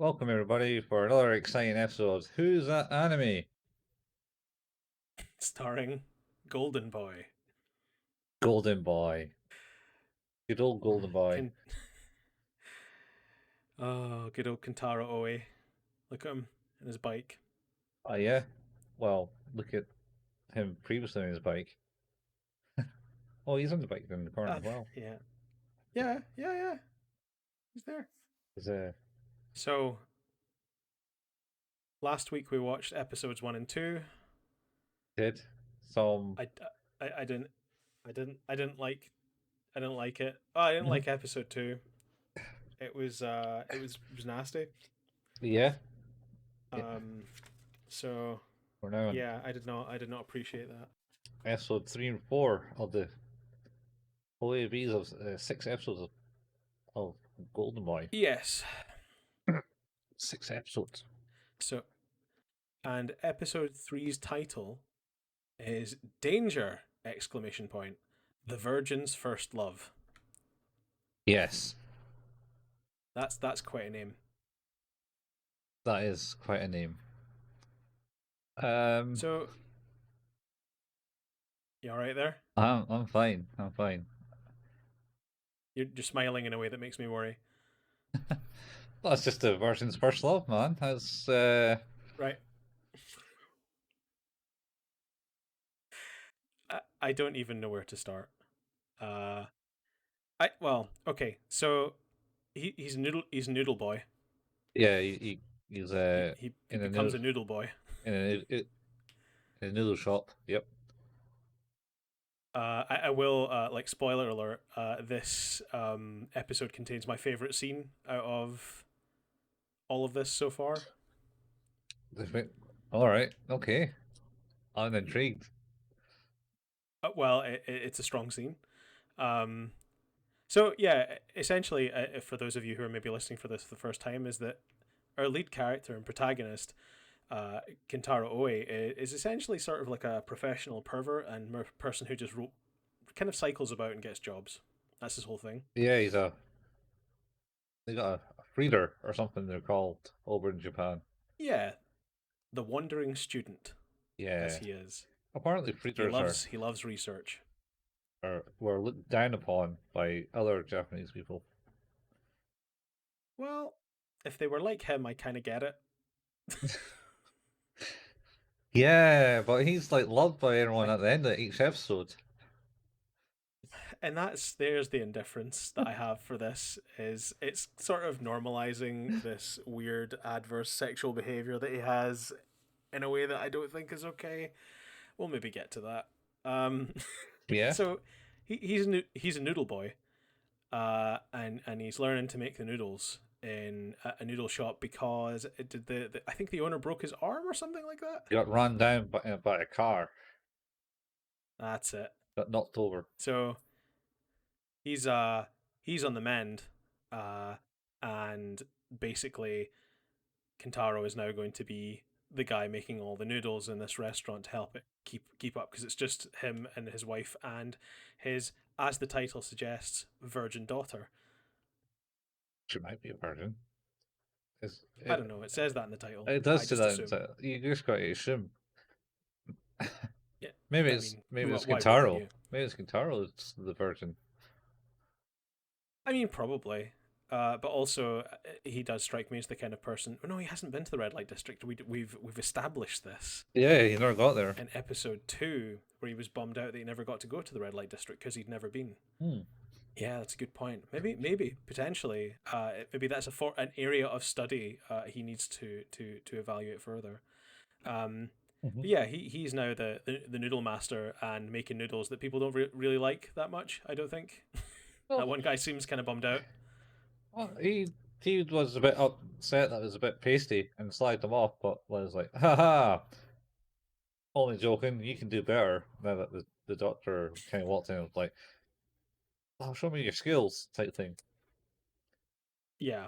Welcome everybody for another exciting episode of Who's That Anime? Starring Golden Boy. Golden Boy. Good old Golden Boy. Can Oh, good old Kentaro Oe. Look at him and his bike. Oh yeah? Well, look at him previously on his bike. Oh, he's on the bike in the corner as well. Yeah, yeah. He's there. He's So last week we watched episodes 1 and 2. did some I, I didn't, I didn't like it. Oh, I didn't Mhm. like episode 2. It was nasty. Yeah. Yeah. Um, so We're now on yeah, I did not appreciate that. episode 3 and 4 of the OAVs of 6 episodes of Golden Boy. Yes. 6 episodes. So and episode three's title is Danger! Exclamation point. The Virgin's First Love. Yes. That's quite a name. That is quite a name. Um So you alright there? I'm fine. I'm fine. You're smiling in a way that makes me worry. That's just the Virgin's first love, man. That's Right. I don't even know where to start. Uh okay, so he's a noodle boy. yeah. He's He in a becomes noodle a noodle boy. in a noodle shop. Yep. I will like spoiler alert. This episode contains my favorite scene out of all of this so far. All right. Okay. I'm intrigued. Well, it's a strong scene. Um, so yeah, essentially, for those of you who are maybe listening for this for the first time, is that our lead character and protagonist, Kentaro Oe, is essentially sort of like a professional pervert and person who just kind of cycles about and gets jobs. That's his whole thing. Yeah, they got a freezer or something they're called over in Japan. Yeah, the wandering student, as Yeah. he is. Apparently, freezers He loves research. are were looked down upon by other Japanese people. Well, if they were like him, I kind of get it. Yeah, but he's like loved by everyone I, at the end of each episode. and there's the indifference that I have for this is it's sort of normalizing this weird adverse sexual behavior that he has in a way that I don't think is okay. We'll maybe get to that. Um, Yeah. so he's a noodle boy, and he's learning to make the noodles in a noodle shop because it did I think the owner broke his arm or something like that. Got run down by a car. That's it. Got knocked over. So he's on the mend, uh, and basically Kentaro is now going to be the guy making all the noodles in this restaurant to help it keep up because it's just him and his wife and his, as the title suggests, virgin daughter. She might be a virgin. It's, I don't know. It says that in the title. it I does say just that. assume. You just got to assume. Yeah, maybe I it's mean, maybe it's why wouldn't Kintaro. you? Maybe it's Kintaro that's the virgin. I mean, probably. But also, he does strike me as the kind of person. Oh no, he hasn't been to the red light district. We've established this Yeah, he never got there. in episode 2, where he was bummed out that he never got to go to the red light district because he'd never been. Hmm. Yeah, that's a good point. Maybe potentially, maybe that's an area of study he needs to evaluate further. Mhm. But yeah, he's now the noodle master and making noodles that people don't really like that much. I don't think. That Well, one guy seems kind of bummed out. well, he was a bit upset that it was a bit pasty and slagged him off, but was like, haha, only joking, you can do better. Now that the doctor kind of walked in and was like, oh, show me your skills type thing. Yeah,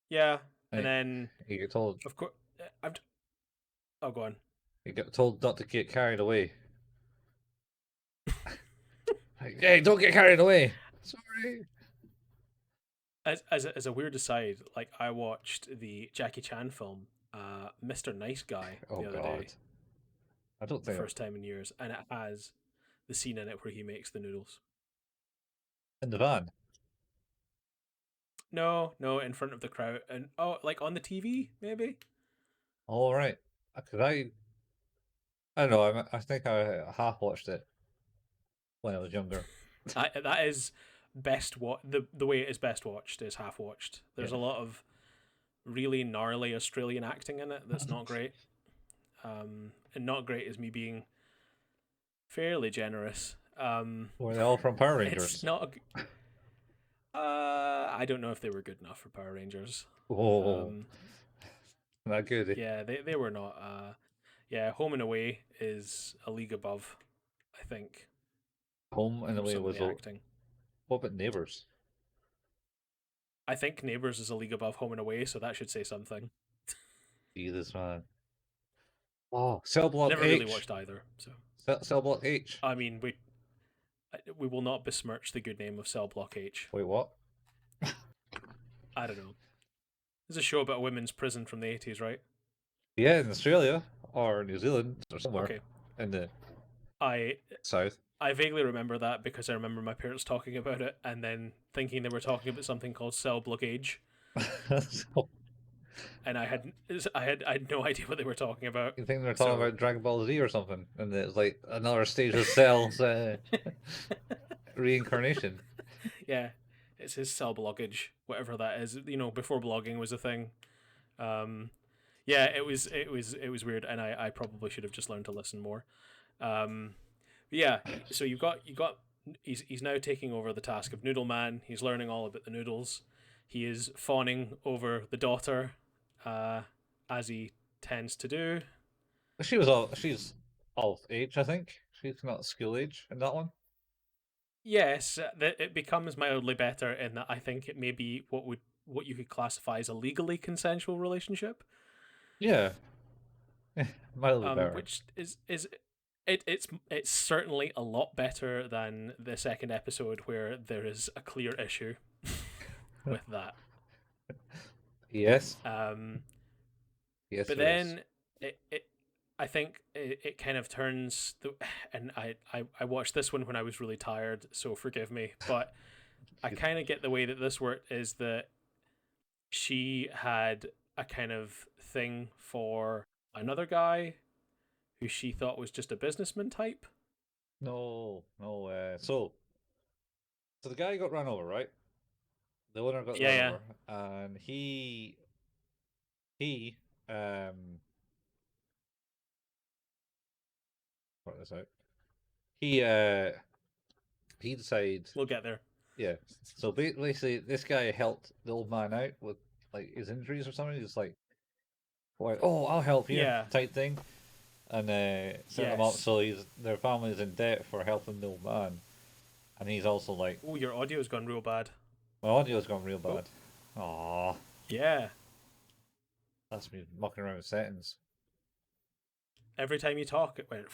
yeah, and And then he get told of course I've. Oh, go on. he got told not to get carried away. Like, hey, don't get carried away. Sorry. as a weird aside, like I watched the Jackie Chan film, Mr. Nice Guy, Oh the other God, day I don't the think first time in years, and it has the scene in it where he makes the noodles. in the van. No, no, in front of the crowd, and oh, like on the TV, maybe. All right, because I don't know. I think I half watched it when I was younger. That is best. What the way it is best watched is half watched. Yeah. There's a lot of really gnarly Australian acting in it that's not great. And not great is me being fairly generous. Were they all from Power It's Rangers? not. I don't know if they were good enough for Power Rangers. Oh, Um, not good. yeah, they were not. Yeah, Home and Away is a league above, I think, Home and for Away some of was the acting. what about Neighbours? I think Neighbours is a league above Home and Away, so that should say something. Jesus man. Oh, Cell Block Never really H. watched either, so Cell Block H. I mean we will not besmirch the good name of Cell Block H. Wait, what? I don't know. There's a show about a women's prison from the 80s, right? Yeah, in Australia or New Zealand or somewhere Okay. in the I south. I vaguely remember that because I remember my parents talking about it and then thinking they were talking about something called cell blockage, So, and I had no idea what they were talking about. you think they're talking So about Dragon Ball Z or something, and it's like another stage of Cell's reincarnation. yeah, it's his cell blockage, whatever that is. You know, before blogging was a thing. Um, yeah, it was weird, and I probably should have just learned to listen more. Um, but yeah, so you got he's now taking over the task of Noodle Man. He's learning all about the noodles. He is fawning over the daughter, uh, as he tends to do. She's all age, I think. She's not school age in that one. Yes, it becomes mildly better in that I think it may be what you could classify as a legally consensual relationship. Yeah, mildly better. Which is it's certainly a lot better than the second episode where there is a clear issue with that. Yes, Um, yes, but there is. then it I think it kind of turns and I watched this one when I was really tired, so forgive me, but I kind of get the way that this worked is that she had a kind of thing for another guy who she thought was just a businessman type. No, no. So the guy got run over, right? The owner got Yeah, run yeah. over, and he sort this out. He uh he decided, We'll get there. yeah. So basically, this guy helped the old man out with like his injuries or something. He's like, oh, I'll help you," Yeah. type thing, and set him up Yes. so their family's in debt for helping the old man, and he's also like, Oh, your audio's gone real bad. my audio's gone real Oh, bad. Aw, yeah. that's me mucking around with settings. Every time you talk, it went.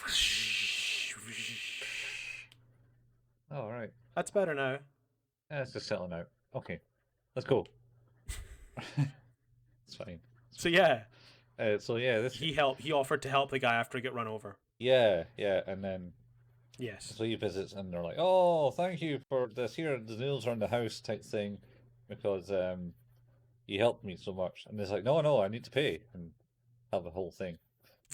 All right, That's better now. it's just settling out. Okay, let's go. It's fine. So yeah, So yeah, this He offered to help the guy after he got run over. yeah, and then Yes. so he visits, and they're like, "Oh, thank you for this. Here, the noodles are in the house," type thing, because you helped me so much. And it's like, "No, no, I need to pay," and have the whole thing,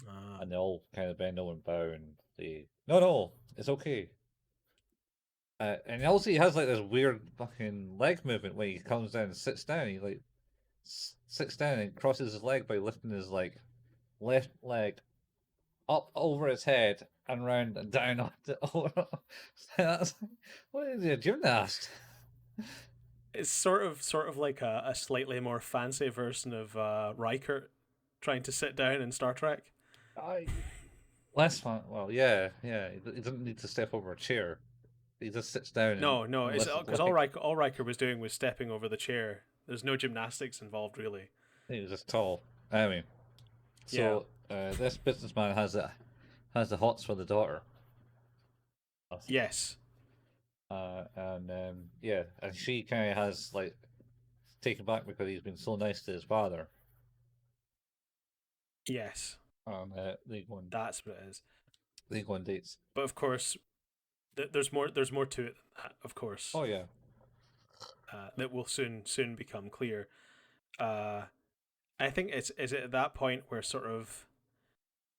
Uh, and they all kind of bend over and bow, and they, "No, no, it's okay." And also he has like this weird fucking leg movement when he comes down and sits down. He like sits down and crosses his leg by lifting his like left leg up over his head and round and down on the That's, what is he, a gymnast? it's sort of like a slightly more fancy version of Riker trying to sit down in Star Trek. I less fun. Well, yeah, yeah. He doesn't need to step over a chair. He just sits down No, no, and it's lifts his because leg. All Riker was doing was stepping over the chair. There's no gymnastics involved really. He was just tall. I mean, Yeah. so this businessman has the hots for the daughter. Yes. And yeah, and she kind of has like taken back because he's been so nice to his father. Yes, And that's what it is. they go on dates. But of course, there's more. There's more to it than that. Of course, Oh yeah. that will soon become clear. Uh, I think it's is it at that point where sort of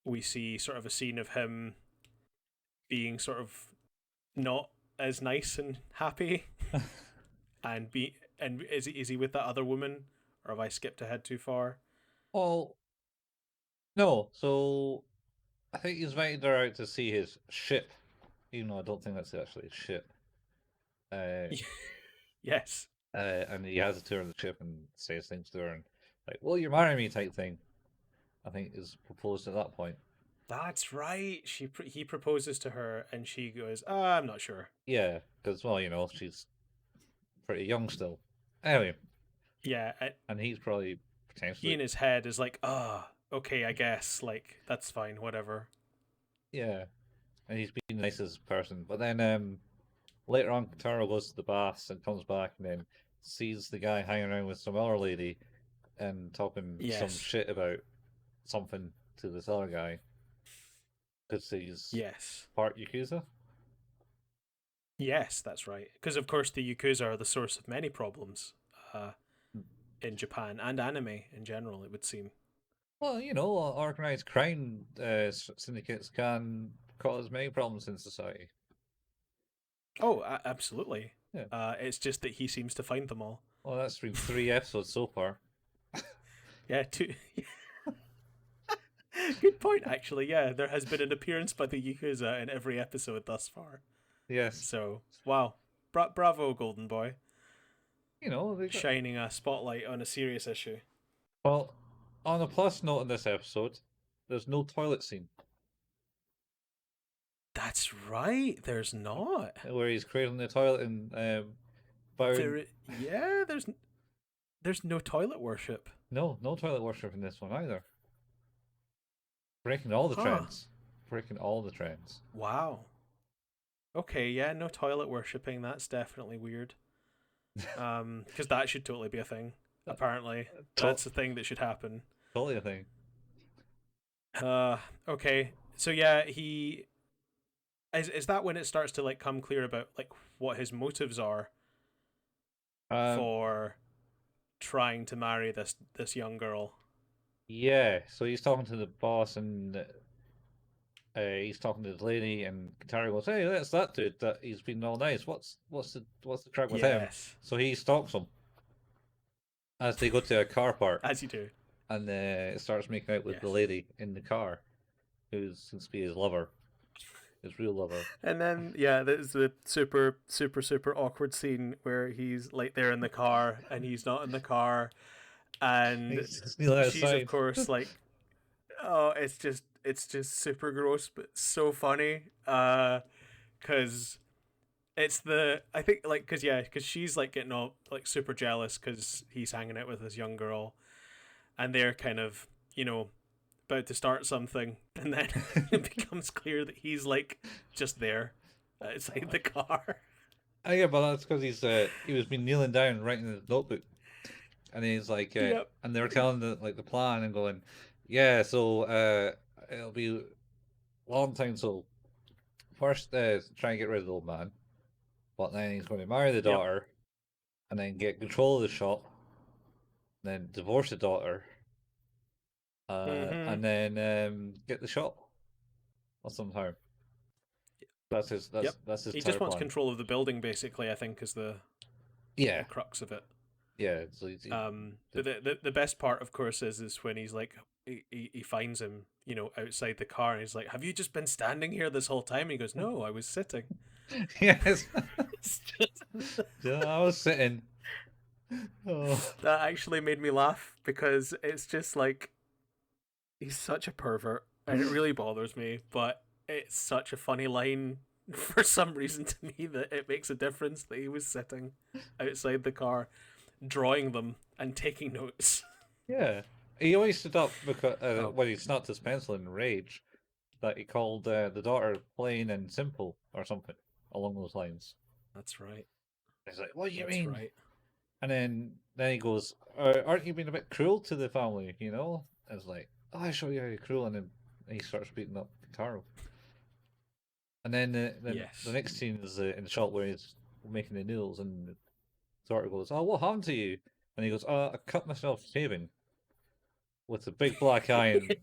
we see sort of a scene of him being sort of not as nice and happy, and is he with that other woman, or have I skipped ahead too far? Well, no. So I think he's invited her out to see his ship, even though I don't think that's actually a ship. Uh, Yes, and he has a tour of the ship and says things to her and like, "Will you marry me?" type thing. I think is proposed at that point. that's right. He proposes to her, and she goes, "I'm not sure." Yeah, because well, she's pretty young still. Anyway, Yeah, and he's probably he potentially in his head is like, "Ah, okay, I guess like that's fine, whatever." yeah, and he's been the nicest person. But then later on, Taro goes to the baths and comes back and then sees the guy hanging around with some other lady and talking some Yes, shit about something to this other guy because he's yes, part Yakuza. yes, that's right. Because of course the Yakuza are the source of many problems uh, in Japan and anime in general. It would seem. Well, organized crime syndicates can cause many problems in society. Oh, absolutely. Yeah. It's just that he seems to find them all. Well, that's been 3 episodes so far. Yeah, two. Good point, actually. Yeah, there has been an appearance by the Yakuza in every episode thus far. Yes. So, wow. Bravo, Golden Boy. They got. Shining a spotlight on a serious issue. Well, on a plus note in this episode, there's no toilet scene That's right, there's not. where he's cradling the toilet and bowing. Yeah, there's no toilet worship. No, no toilet worship in this one either. Breaking all the Huh. trends. Breaking all the trends. Wow. Okay, yeah, no toilet worshipping. That's definitely weird. Because that should totally be a thing. Apparently, To- that's a thing that should happen. totally a thing. Uh, okay. So yeah, he is that when it starts to like come clear about like what his motives are Um, for trying to marry this young girl. yeah. So he's talking to the boss and he's talking to the lady, and Katara goes, "Hey, that's that dude that he's been all nice. What's the crack with him?" Yes, So he stalks him as they go to a car park, as you do. and starts making out with the Yes. lady in the car, who seems to be his lover, his real lover. And then yeah, there's the super awkward scene where he's like there in the car and he's not in the car, and He's just kneeling she's of outside. course like, oh, it's just super gross but so funny. Cause it's the I think like because she's like getting all like super jealous because he's hanging out with this young girl, and they're kind of about to start something, and then it becomes clear that he's like just there outside the car. Yeah, but that's because he was been kneeling down writing in his notebook, and he's like, Yep. and they were telling the plan and going, yeah, so it'll be a long time. So first, try and get rid of the old man, but then he's going to marry the Yep. daughter, and then get control of the shop, then divorce the daughter, Mm-hmm. and then get the shop or somehow. That's his. Yep. That's his He entire just wants plan. control of the building, basically. I think is the Yeah, crux of it. yeah. So But the best part, of course, is when he's like he finds him, outside the car, and he's like, "Have you just been standing here this whole time?" And he goes, "No, I was sitting." yes. It's just, Yeah, I was sitting. Oh. that actually made me laugh because it's just like he's such a pervert, and it really bothers me. But it's such a funny line for some reason to me that it makes a difference that he was sitting outside the car, drawing them and taking notes. Yeah. He always stood up because Oh, when he snapped his pencil in rage, that he called the daughter plain and simple or something along those lines. that's right. He's like, "What do you That's mean?" right. And then he goes, "Aren't you being a bit cruel to the family? You know?" And it's like, "Oh, I show you how you're cruel," and then he starts beating up Taro. And then the Yes. next scene is in the shot where he's making the noodles, and the daughter goes, "Oh, what happened to you?" And he goes, I cut myself shaving," with a big black eye and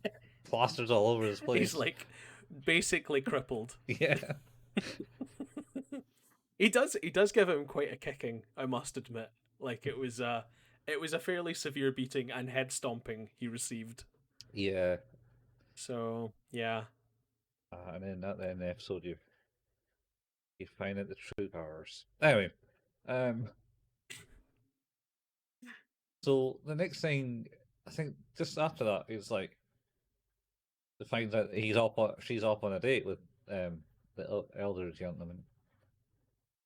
plasters all over his He's place. like basically crippled. Yeah, He does give him quite a kicking, I must admit. Like it was a fairly severe beating and head stomping he received. yeah. So yeah. And then at the end of the episode, you find out the true powers. Anyway, um, so the next thing, I think just after that is like to find out she's off on a date with the elder gentleman.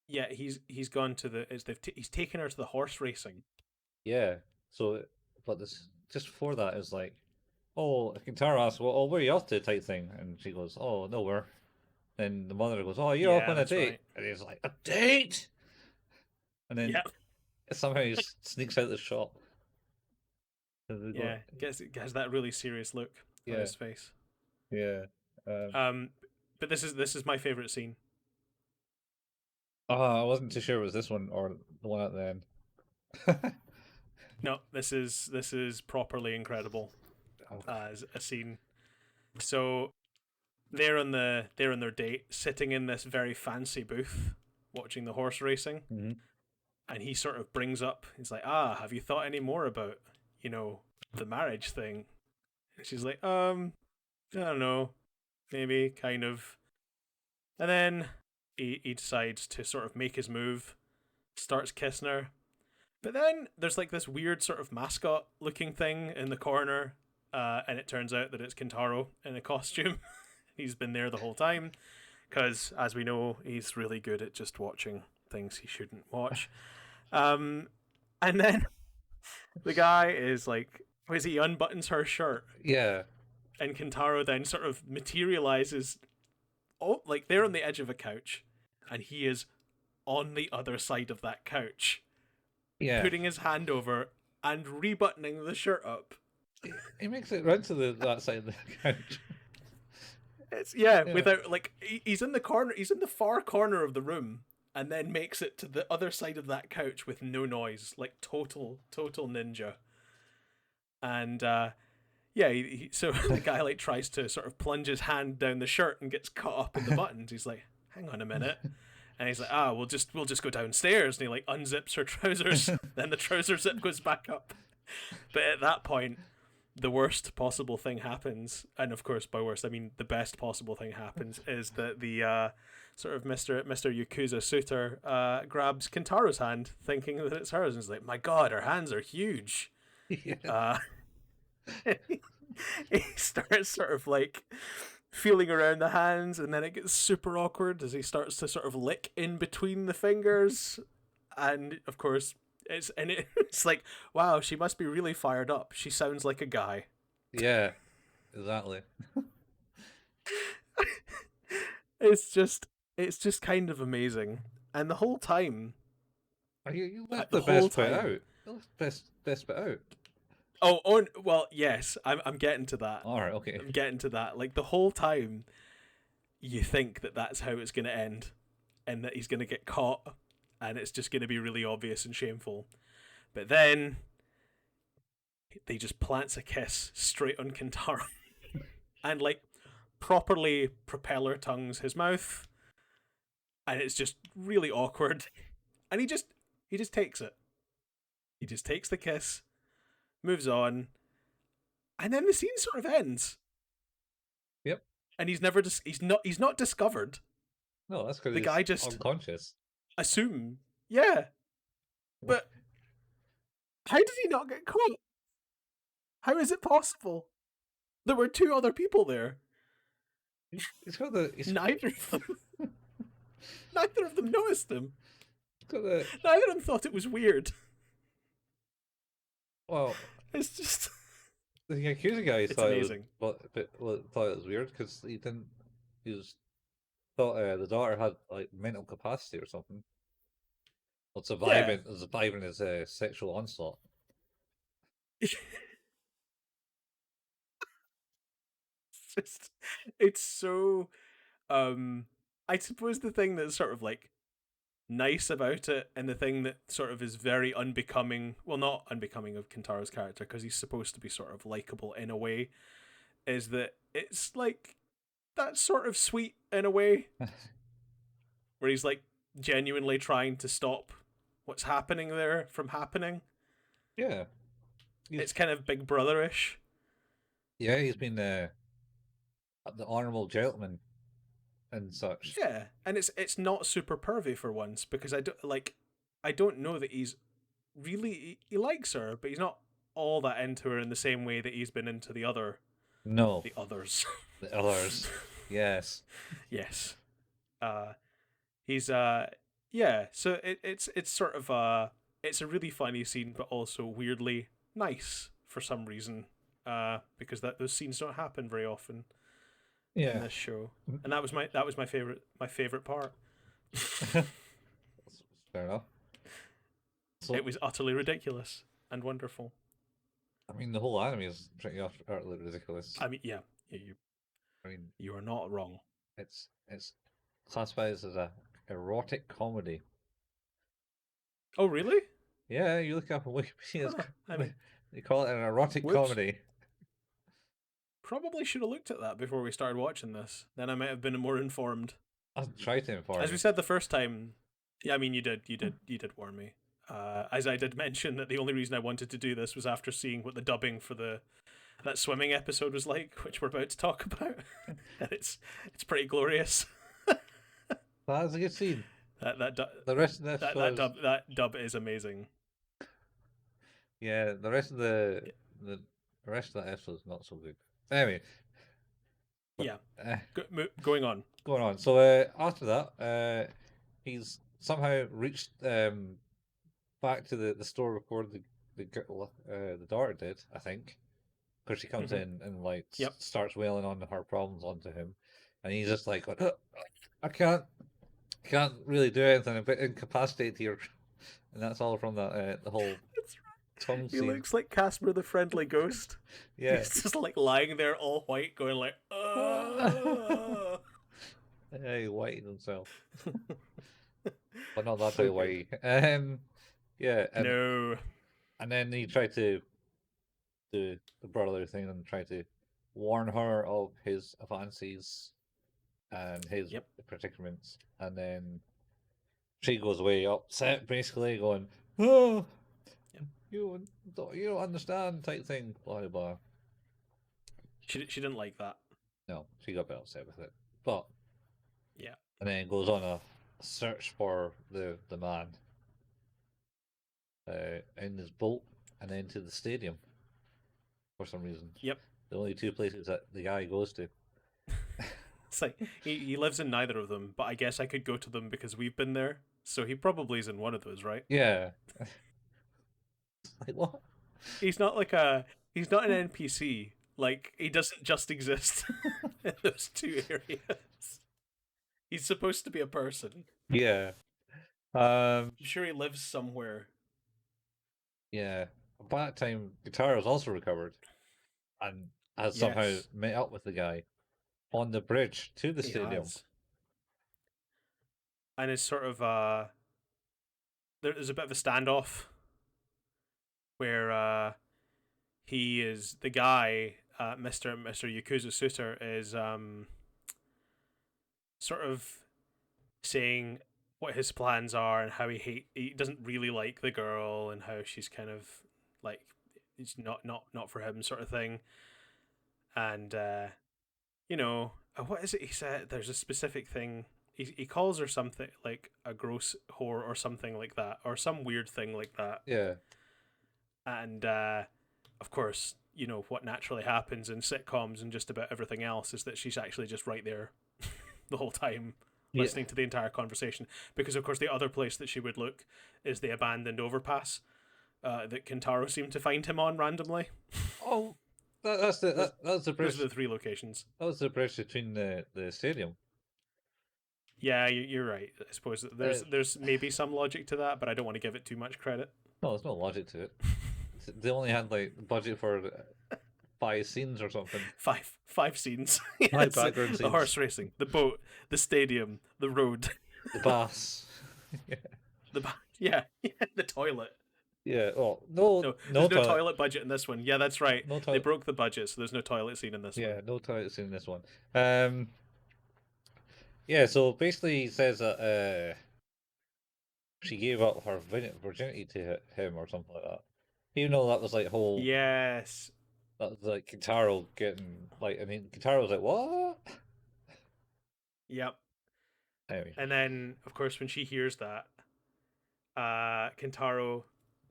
Yeah, he's gone to the is they've he's taken her to the horse racing. Yeah. So, but this just before that is like, oh, Kintaro asks, "Well, oh, where are you off to?" type thing, and she goes, "Oh, nowhere." Then the mother goes, "Oh, you're off Yeah, on a that's date," right. and he's like, "A date?" And then Yeah. somehow he sneaks out the shop. And they go, Yeah. Gets that really serious look on yeah, his face. yeah. Um, Um but this is my favorite scene. I wasn't too sure it was this one or the one at the end. No, this is properly incredible Okay. as a scene. So they're on their date, sitting in this very fancy booth, watching the horse racing, Hmm. and he sort of brings up, he's like, "Ah, have you thought any more about, the marriage thing?" And she's like, I don't know, maybe, kind of. And then he decides to sort of make his move, starts kissing her. But then there's like this weird sort of mascot looking thing in the corner, and it turns out that it's Kintaro in a costume. He's been there the whole time because, as we know, he's really good at just watching things he shouldn't watch. Um, and then the guy is like, he unbuttons her shirt, Yeah, and Kintaro then sort of materializes. Oh, like they're on the edge of a couch, and he is on the other side of that couch, yeah. putting his hand over and rebuttoning the shirt up. He makes it round to that side of the couch. It's yeah, Yeah, without like he's in the corner, he's in the far corner of the room, and then makes it to the other side of that couch with no noise, like total ninja. And yeah, so the guy like tries to sort of plunge his hand down the shirt and gets caught up in the buttons. He's like, "Hang on a minute," and he's like, "Ah, we'll just go downstairs." And he like unzips her trousers. Then the trouser zip goes back up. But at that point, the worst possible thing happens, and of course by worst I mean the best possible thing happens, is that the sort of Mr. Yakuza suitor grabs Kintaro's hand, thinking that it's hers, and is like, "My God, her hands are huge." yeah, Uh, he starts sort of like feeling around the hands, and then it gets super awkward as he starts to sort of lick in between the fingers, and of course it's like, wow, she must be really fired up. She sounds like a guy. yeah. Exactly. It's just kind of amazing. And the whole time, You left the the whole best bit time. out. You left best bit out. Oh, well, yes, I'm getting to that. All right, okay. I'm getting to that. Like the whole time, you think that that's how it's going to end, and that he's going to get caught, and it's just going to be really obvious and shameful. But then they just plants a kiss straight on Kintaro, and like properly propeller tongues his mouth, and it's just really awkward. And he just takes it. He just takes the kiss, moves on, and then the scene sort of ends. Yep. And he's not discovered. No, that's because The he's guy just unconscious. assume, yeah. But how did he not get caught? How is it possible? There were two other people there. He's got the he's Neither of them, neither of them noticed him. got the Neither of them thought it was weird. well. It's just, The accusing guy it's thought it was, amazing. thought it was weird because he didn't. He was thought the daughter had like mental capacity or something. Well, Yeah. surviving his sexual onslaught. Just it's so I suppose the thing that's sort of like nice about it, and the thing that sort of is very unbecoming, well, not unbecoming of Kintaro's character because he's supposed to be sort of likable in a way, is that it's like that's sort of sweet in a way, where he's like genuinely trying to stop what's happening there from happening. Yeah, It's he's kind of Big Brother-ish. he's been the honorable gentleman and such. Yeah, and it's not super pervy for once, because I don't know that he's really he likes her, but he's not all that into her in the same way that he's been into No, the others. the others. Yes. Yes. Uh he's yeah, so it's sort of it's a really funny scene, but also weirdly nice for some reason. Because those scenes don't happen very often in Yeah. this show. And that was my favorite part. Fair enough. It So, was utterly ridiculous and wonderful. I mean, the whole anime is pretty utterly ridiculous. I mean, yeah, you I mean, you are not wrong. it's classified as a erotic comedy. Oh, really? Yeah, you look up on Wikipedia, Huh. I mean, they call it an erotic whoops. comedy. Probably should have looked at that before we started watching this. Then I might have been more informed. I'll try to inform As we you. said the first time, yeah, I mean, you did warn me. As I did mention that the only reason I wanted to do this was after seeing what the dubbing for that swimming episode was like, which we're about to talk about, and it's pretty glorious. That's a good scene. That The rest of this was that dub is amazing. yeah. The rest of that episode is not so good. Anyway, but Yeah, going on. going on. So after that, he's somehow reached back to the store before the girl, the daughter did, I think, because she comes Mm-hmm. in and like Yep. starts wailing on her problems onto him, and he's just like, I can't really do anything. I'm a bit incapacitated here, and that's all from that the whole That's tongue He scene. looks like Casper the Friendly Ghost. Yeah. He's just like lying there all white, going like, He whited himself, but not that So way good. white. Yeah, No. and then he tried to do the brotherly thing and try to warn her of his fancies and his Yep. predicaments, and then she goes away upset, basically going, "Oh, Yep. you don't understand," type thing, blah blah. She didn't like that. No, she got a bit upset with it, but Yeah. and then goes on a search for the man in his boat and then to the stadium for some reason. Yep. The only two places that the guy goes to. It's like he lives in neither of them, but I guess I could go to them because we've been there. So he probably is in one of those, right? Yeah. Like what? He's not he's not an NPC. Like he doesn't just exist in those two areas. He's supposed to be a person. Yeah. I'm sure he lives somewhere. Yeah. By that time, guitar has also recovered and has somehow Yes, met up with the guy on the bridge to the he stadium. has. And it's sort of there's a bit of a standoff where he is the guy, Mr. Yakuza Suter is sort of saying what his plans are and how he doesn't really like the girl and how she's kind of like it's not for him sort of thing. And you know, what is it he said? There's a specific thing. He calls her something like a gross whore or something like that, or some weird thing like that. Yeah. And of course, you know what naturally happens in sitcoms and just about everything else is that she's actually just right there the whole time, Yeah. listening to the entire conversation. Because of course, the other place that she would look is the abandoned overpass that Kintaro seemed to find him on randomly. Oh, that's the Those bridge. are the three locations. That was the bridge between the stadium. Yeah, you're right. I suppose there's maybe some logic to that, but I don't want to give it too much credit. No, there's no logic to it. They only had like budget for 5 scenes or something. Five scenes. Five Yes, background the scenes. horse racing, the boat, the stadium, the road, The bass. yeah, the toilet. Yeah. Oh no, No, no there's no toilet. toilet budget in this one. Yeah, that's right. No They toilet. broke the budget, so there's no toilet scene in this one. Yeah, no toilet scene in this one. Um. Yeah. So basically, he says that she gave up her virginity to him or something like that. Even though that was like whole. Yes. That was like Kitaro getting like. I mean, Kitaro was like, "What?" Yep. Anyway. And then, of course, when she hears that, Kentaro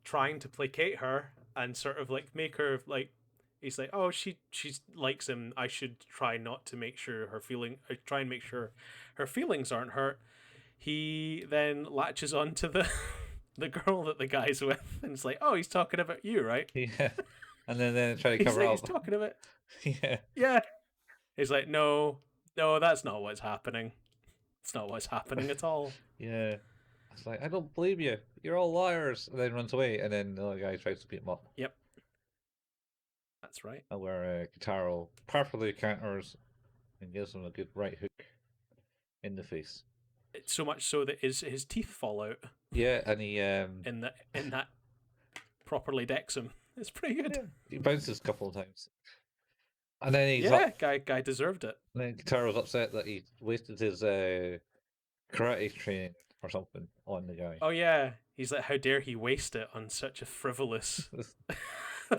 trying to placate her and sort of like make her like, he's like, oh, she likes him. I should try not to make sure her feeling. Try and make sure her feelings aren't hurt. He then latches on to the the girl that the guy's with, and it's like, oh, he's talking about you, right? Yeah. And then try to He's cover like, up. he's talking about, Yeah. yeah. He's like, no, that's not what's happening. It's not what's happening at all. Yeah. It's like, I don't believe you. You're all liars. And then runs away, and then the other guy tries to beat him up. Yep. That's right. Where Kitaro perfectly counters and gives him a good right hook in the face. It's so much so that his teeth fall out. Yeah, and he in that properly decks him. It's pretty good. Yeah, he bounces a couple of times. And then he's guy deserved it. And then Kitaro's upset that he wasted his karate training or something on the guy. Oh yeah, he's like, how dare he waste it on such a frivolous,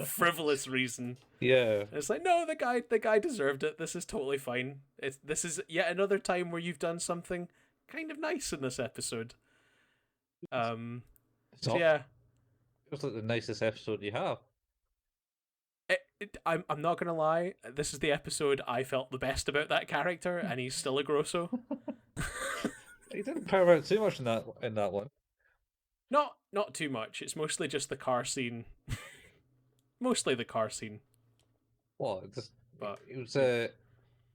frivolous reason? Yeah, and it's like, no, the guy deserved it. This is totally fine. This is yet another time where you've done something kind of nice in this episode. So yeah, it's like the nicest episode you have. I'm not gonna lie. This is the episode I felt the best about that character, and he's still a grosso. He didn't power out too much in that one. Not too much. It's mostly just the car scene. Mostly the car scene. Well, it was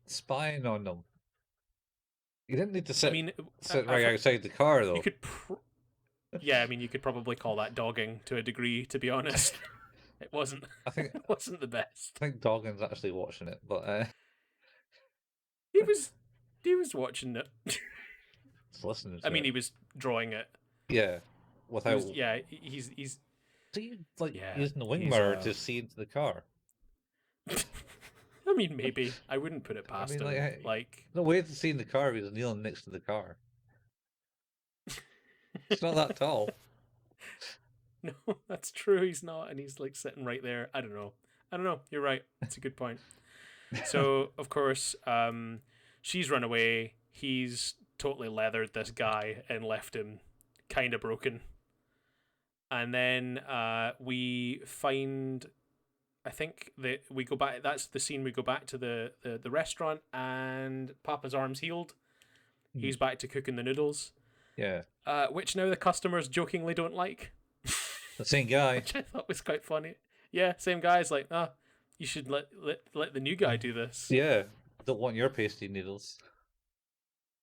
spying on them. You didn't need to sit right outside the car though. You could. Yeah, I mean, you could probably call that dogging to a degree. To be honest, it wasn't. It wasn't the best. I think Doggin's actually watching it, but he was watching it. Listening. I mean, he was drawing it. Yeah, without. He's. Do you using the wing mirror to see into the car? I mean, maybe I wouldn't put it past him. Like no way to see in the car. He was kneeling next to the car. It's not that tall. No, that's true. He's not, and he's like sitting right there. I don't know. You're right. That's a good point. So of course, she's run away. He's totally leathered this guy and left him kind of broken. And then we find, I think that we go back. That's the scene we go back to the restaurant, and Papa's arm's healed. He's back to cooking the noodles. Yeah. Which now the customers jokingly don't like. The same guy. Which I thought was quite funny. Yeah, same guy's like, you should let the new guy do this. Yeah, don't want your pasty noodles.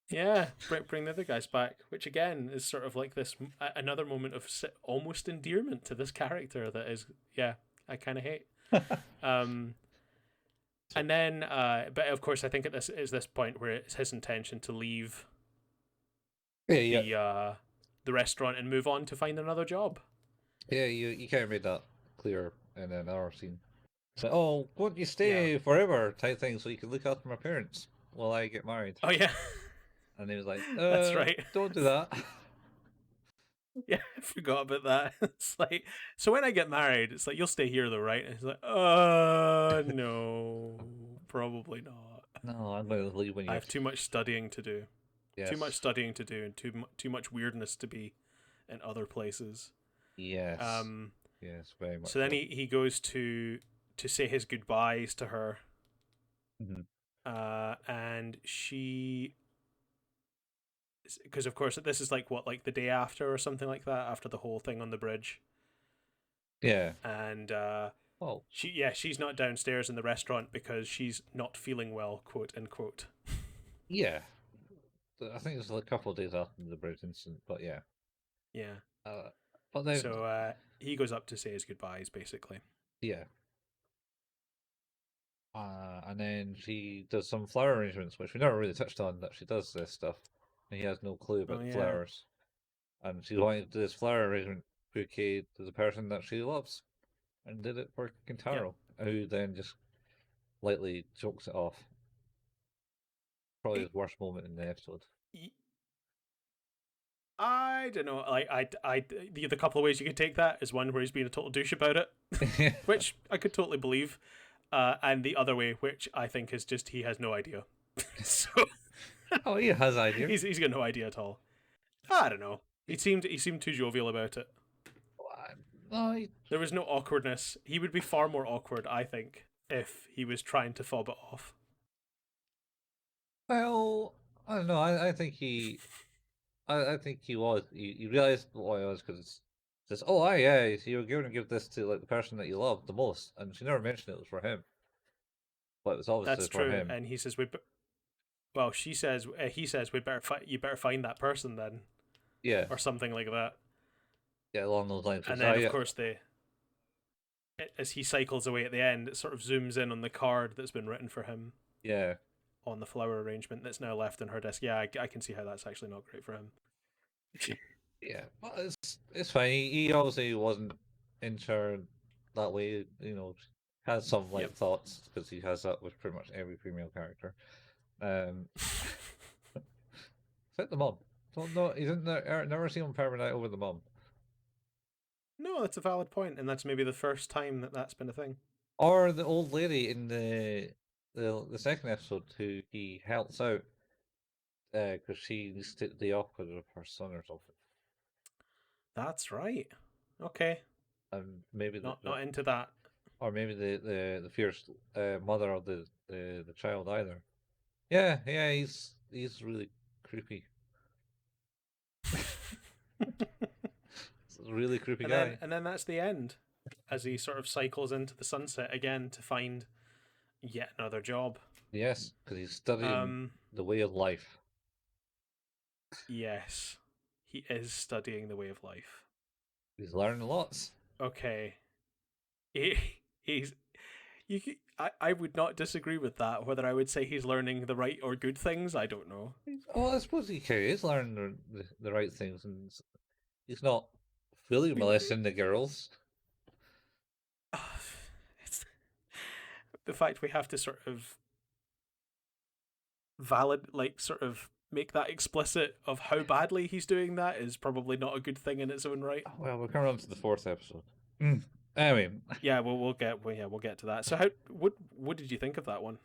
Yeah, bring the other guys back, which again is sort of like this another moment of almost endearment to this character that is, yeah, I kind of hate. And then, but of course, I think at this point where it's his intention to leave the restaurant and move on to find another job. Yeah, you kind of made that clear in another scene. So, oh, won't you stay forever type thing so you can look after my parents while I get married? Oh yeah. And he was like, that's right. Don't do that. Yeah, I forgot about that. It's like, so when I get married, it's like, you'll stay here though, right? And it's like, no, probably not. No, I'm going to leave when you. I have too much studying to do. Yes. Too much studying to do, and too much weirdness to be in other places. Yes. Yes, very much. So then he goes to say his goodbyes to her. Mm-hmm. And she, because of course this is like the day after or something like that, after the whole thing on the bridge. Yeah. And she's not downstairs in the restaurant because she's not feeling well, quote unquote. Yeah. I think it's like a couple of days after the bridge incident, but yeah. Yeah. Uh, but then, So he goes up to say his goodbyes, basically. yeah. And then she does some flower arrangements, which we never really touched on, that she does this stuff. And he has no clue Oh about the yeah. flowers. And she wanted to do this flower arrangement bouquet to the person that she loves. And did it for Yep. Kintaro, who then just lightly jokes it off. Probably He, his worst moment in the episode. he, I don't know. The couple of ways you could take that is one where he's being a total douche about it, which I could totally believe, and the other way, which I think is just he has no idea. So Oh, he has idea. he's got no idea at all. I don't know. He seemed too jovial about it. No, he, There was no awkwardness. He would be far more awkward, I think, if he was trying to fob it off. well, I don't know. I think I think he was. He realized what it was because it's says, "Oh, yeah, so you're going to give this to like the person that you love the most," and she never mentioned it was for him, but it's obviously That's for true. him. And he says, well, he says, you better find that person then, Yeah, or something like that. yeah, along those lines. And Because then, of course, as he cycles away at the end, it sort of zooms in on the card that's been written for him yeah, on the flower arrangement that's now left on her desk. Yeah, I can see how that's actually not great for him. yeah, but it's fine. He obviously wasn't into that way. Has some Yep. like thoughts because he has that with pretty much every female character. Um, except the mom. Don't know. He didn't never seen him permanent over the mom. No, that's a valid point, and that's maybe the first time that that's been a thing. Or the old lady in the second episode who he helps out because she needs to take the day off because of her son or something. That's right. Okay, And maybe not into that. or maybe the fierce mother of the child either. Yeah, yeah, he's really creepy. He's a really creepy guy. And then that's the end, as he sort of cycles into the sunset again to find yet another job. Yes, because he's studying Um, the way of life. yes, he is studying the way of life. He's learning lots. Okay, he, he's you. I would not disagree with that. Whether I would say he's learning the right or good things, I don't know. Well, I suppose he is learning the right things, and he's not fully molesting the girls. It's the fact we have to sort of sort of make that explicit of how badly he's doing that is probably not a good thing in its own right. Well, we're coming on to the fourth episode. Anyway, Yeah, we'll get to that. So what did you think of that one?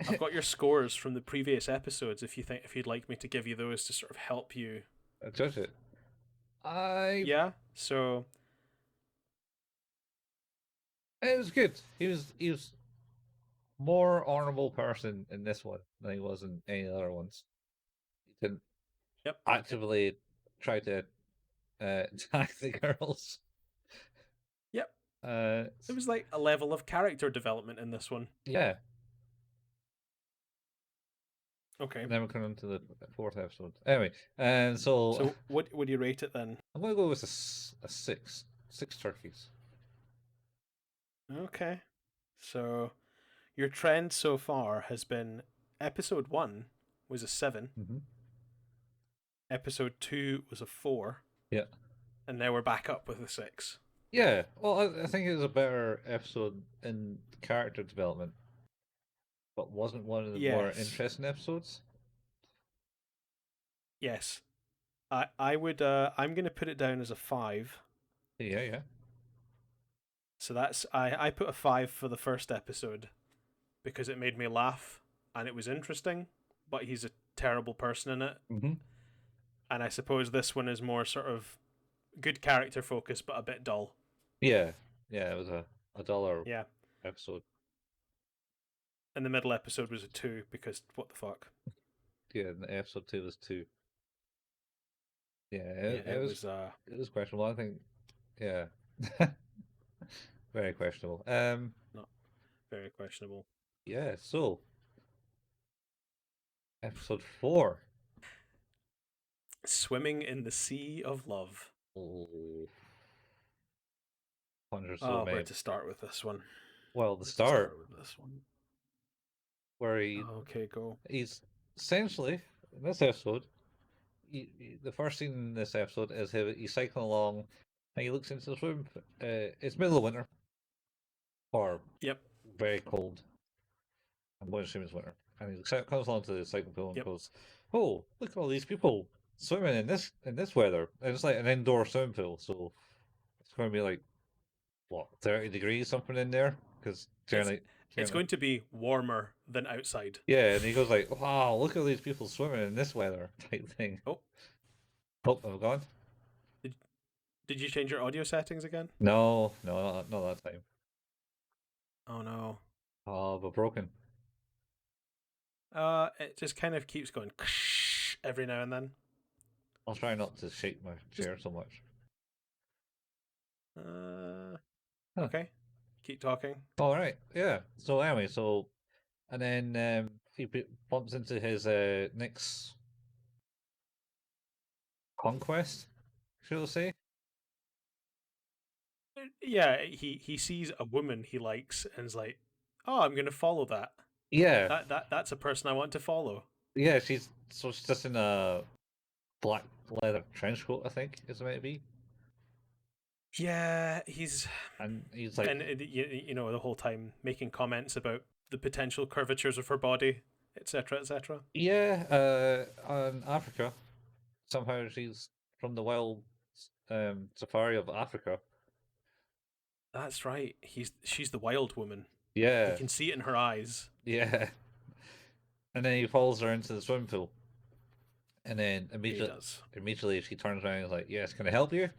I've got your scores from the previous episodes. If you'd like me to give you those to sort of help you. I judge it. I Yeah. So It was good. He was more honorable person in this one than he was in any other ones. He didn't yep. actively try to attack the girls. Yep. Uh, There was like a level of character development in this one. yeah. Okay. And then we're coming on to the fourth episode. Anyway, and So what would you rate it then? I'm going to go with a six. Six turkeys. Okay. So your trend so far has been episode 1 was a 7, Mm-hmm. episode 2 was a 4, Yeah. and now we're back up with a 6. Yeah. Well, I think it was a better episode in character development, but wasn't one of the more Yes. interesting episodes. Yes. I would I'm going to put it down as a 5. Yeah, yeah. So that's I put a 5 for the first episode because it made me laugh and it was interesting, but he's a terrible person in it. Mm-hmm. And I suppose this one is more sort of good character focus but a bit dull. Yeah, yeah. It was a dollar Yeah. episode. And the middle episode was a 2 because what the fuck? Yeah, and episode 2 was 2. Yeah, Yeah, it it was was it was questionable. I think, yeah, very questionable. not very questionable. Yeah. So Episode 4. Swimming in the Sea of Love. Oh, hundreds so Oh, where many. to start with this one? Well, the Where to start start with this one? where he Okay, go. he's essentially in this episode. The first scene in this episode is he's cycling along, and he looks into the room. It's middle of winter, or Yep, very cold. I'm going to assume it's winter. And he comes along to the cycling pool and yep. goes, "Oh, look at all these people swimming in this weather." And it's like an indoor swimming pool, so it's going to be like what 30 degrees something in there because It's it's generally going to be warmer than outside. yeah. And he goes like, "Wow, look at these people swimming in this weather," type thing. Oh, Oh, I'm gone. did, did you change your audio settings again? No, no, not that time. Oh no. Oh, but broken. It just kind of keeps going every now and then. I'll try not to shake my Just chair so much. Huh. okay. Keep talking. All right. Yeah. So anyway, and then he bumps into his next conquest, shall I say? Yeah, he sees a woman he likes and is like, "Oh, I'm going to follow that. Yeah. That's a person I want to follow." Yeah. She's just in a black leather trench coat, I think is meant to be, Yeah, he's and he's like, and you know the whole time making comments about the potential curvatures of her body, etc., etc. yeah, in Africa. Somehow she's from the wild safari of Africa. That's right. She's the wild woman. He Yeah. can see it in her eyes. Yeah. And then he follows her into the swimming pool. And then He does. immediately she turns around and is like, "Yes, can I help you?"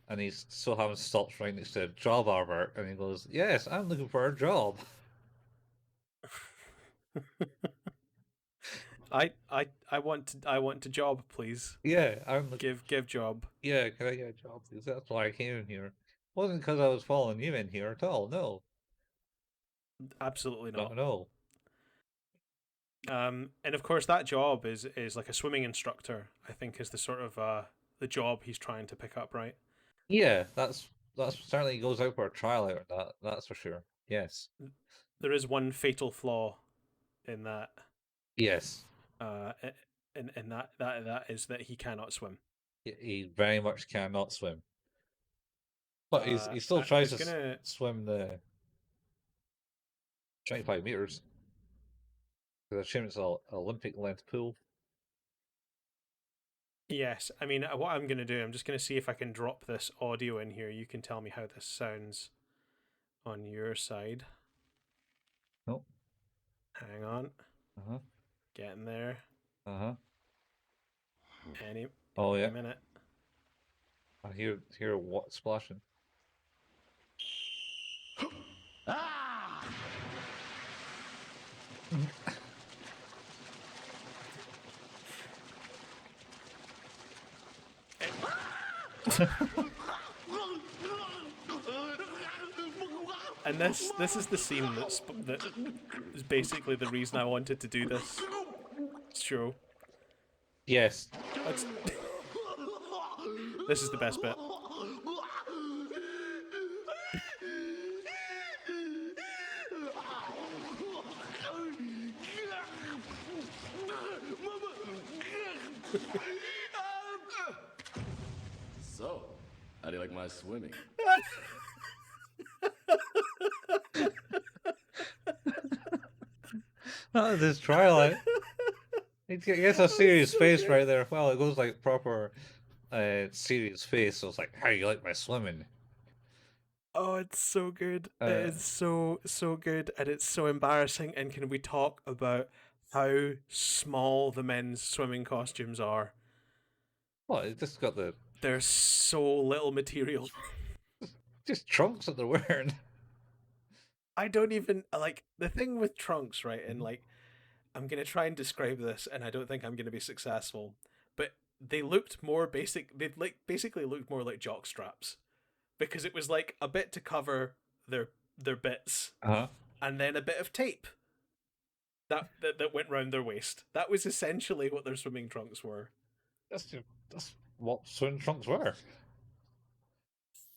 And he's so having stops right next to a job arbor, and he goes, "Yes, I'm looking for a job." I want to job, please. Yeah, I'm looking. Give job. Yeah, can I get a job, please? That's why I came in here. Wasn't because I was following you in here at all. No, Absolutely no, not. no. And of course that job is like a swimming instructor. I think is the sort of the job he's trying to pick up, right? Yeah, that's certainly goes out for a trial out of that. That's for sure. Yes, There is one fatal flaw in that. yes. Uh, and that is that he cannot swim. He very much cannot swim, but he still I tries was to gonna. swim the 25 meters. Because I assume it's an Olympic length pool. Yes, I mean what I'm gonna do. I'm just gonna see if I can drop this audio in here. You can tell me how this sounds on your side. Oh, Hang on, uh huh, getting there. uh huh. Any Oh any yeah, minute. I hear what splashing. And this is the scene that is basically the reason I wanted to do this show. Yes. Let's, this is the best bit. So, how do you like my swimming? That is his trial. He gets a serious So face good. right there. Well, it goes like proper serious face. So it's like, how do you like my swimming? Oh, it's so good. It Uh, is so good, and it's so embarrassing. And can we talk about how small the men's swimming costumes are? well, it just got the There's so little material. just trunks that they're wearing. I don't even like the thing with trunks, right? And like, I'm gonna try and describe this, and I don't think I'm gonna be successful. But they looked more basic. They like basically looked more like jock straps because it was like a bit to cover their bits Uh huh. and then a bit of tape. that went round their waist. That was essentially what their swimming trunks were. That's what swim trunks were.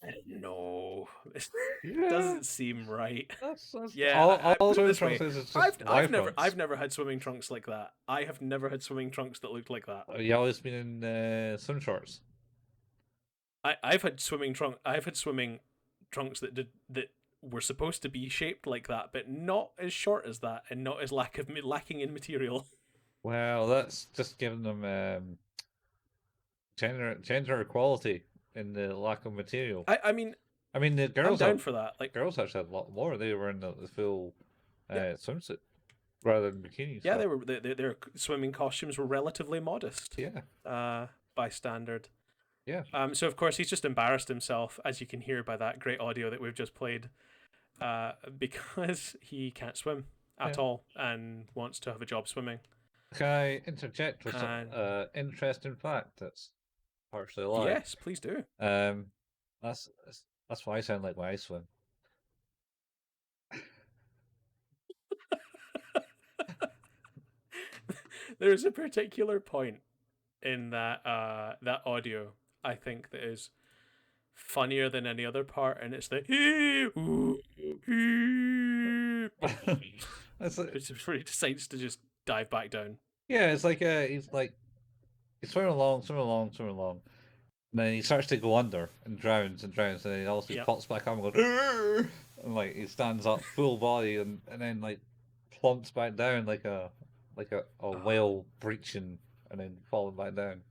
I don't know. It Yeah, doesn't seem right. that's Yeah, all put it swim this trunks way. is just I've never trunks. had swimming trunks like that. I have never had swimming trunks that looked like that. You always been in swim shorts. I've had swimming trunks that were supposed to be shaped like that, but not as short as that, and not as lacking in material. Well, that's just giving them gender equality in the lack of material. I mean, I mean, the I'm girls down for that. Like, girls actually had a lot more. They were in the full yeah, swimsuit rather than bikinis. yeah, But their swimming costumes were relatively modest. yeah, By standard. yeah, So of course he's just embarrassed himself, as you can hear by that great audio that we've just played, because he can't swim at yeah. all and wants to have a job swimming. Can I interject with some And interesting fact that's partially a lie? yes, please do. Um, that's that's why I sound like when I swim. There's a particular point in that audio, I think, that is funnier than any other part, and it's the That's like, it's where he decides to just dive back down. yeah, it's like he's swimming along, swimming along, swimming along. And then he starts to go under and drowns, and then he also Yep. pops back up and goes, "Arr!" And like he stands up full body and then like plumps back down like a whale breaching and then falling back down.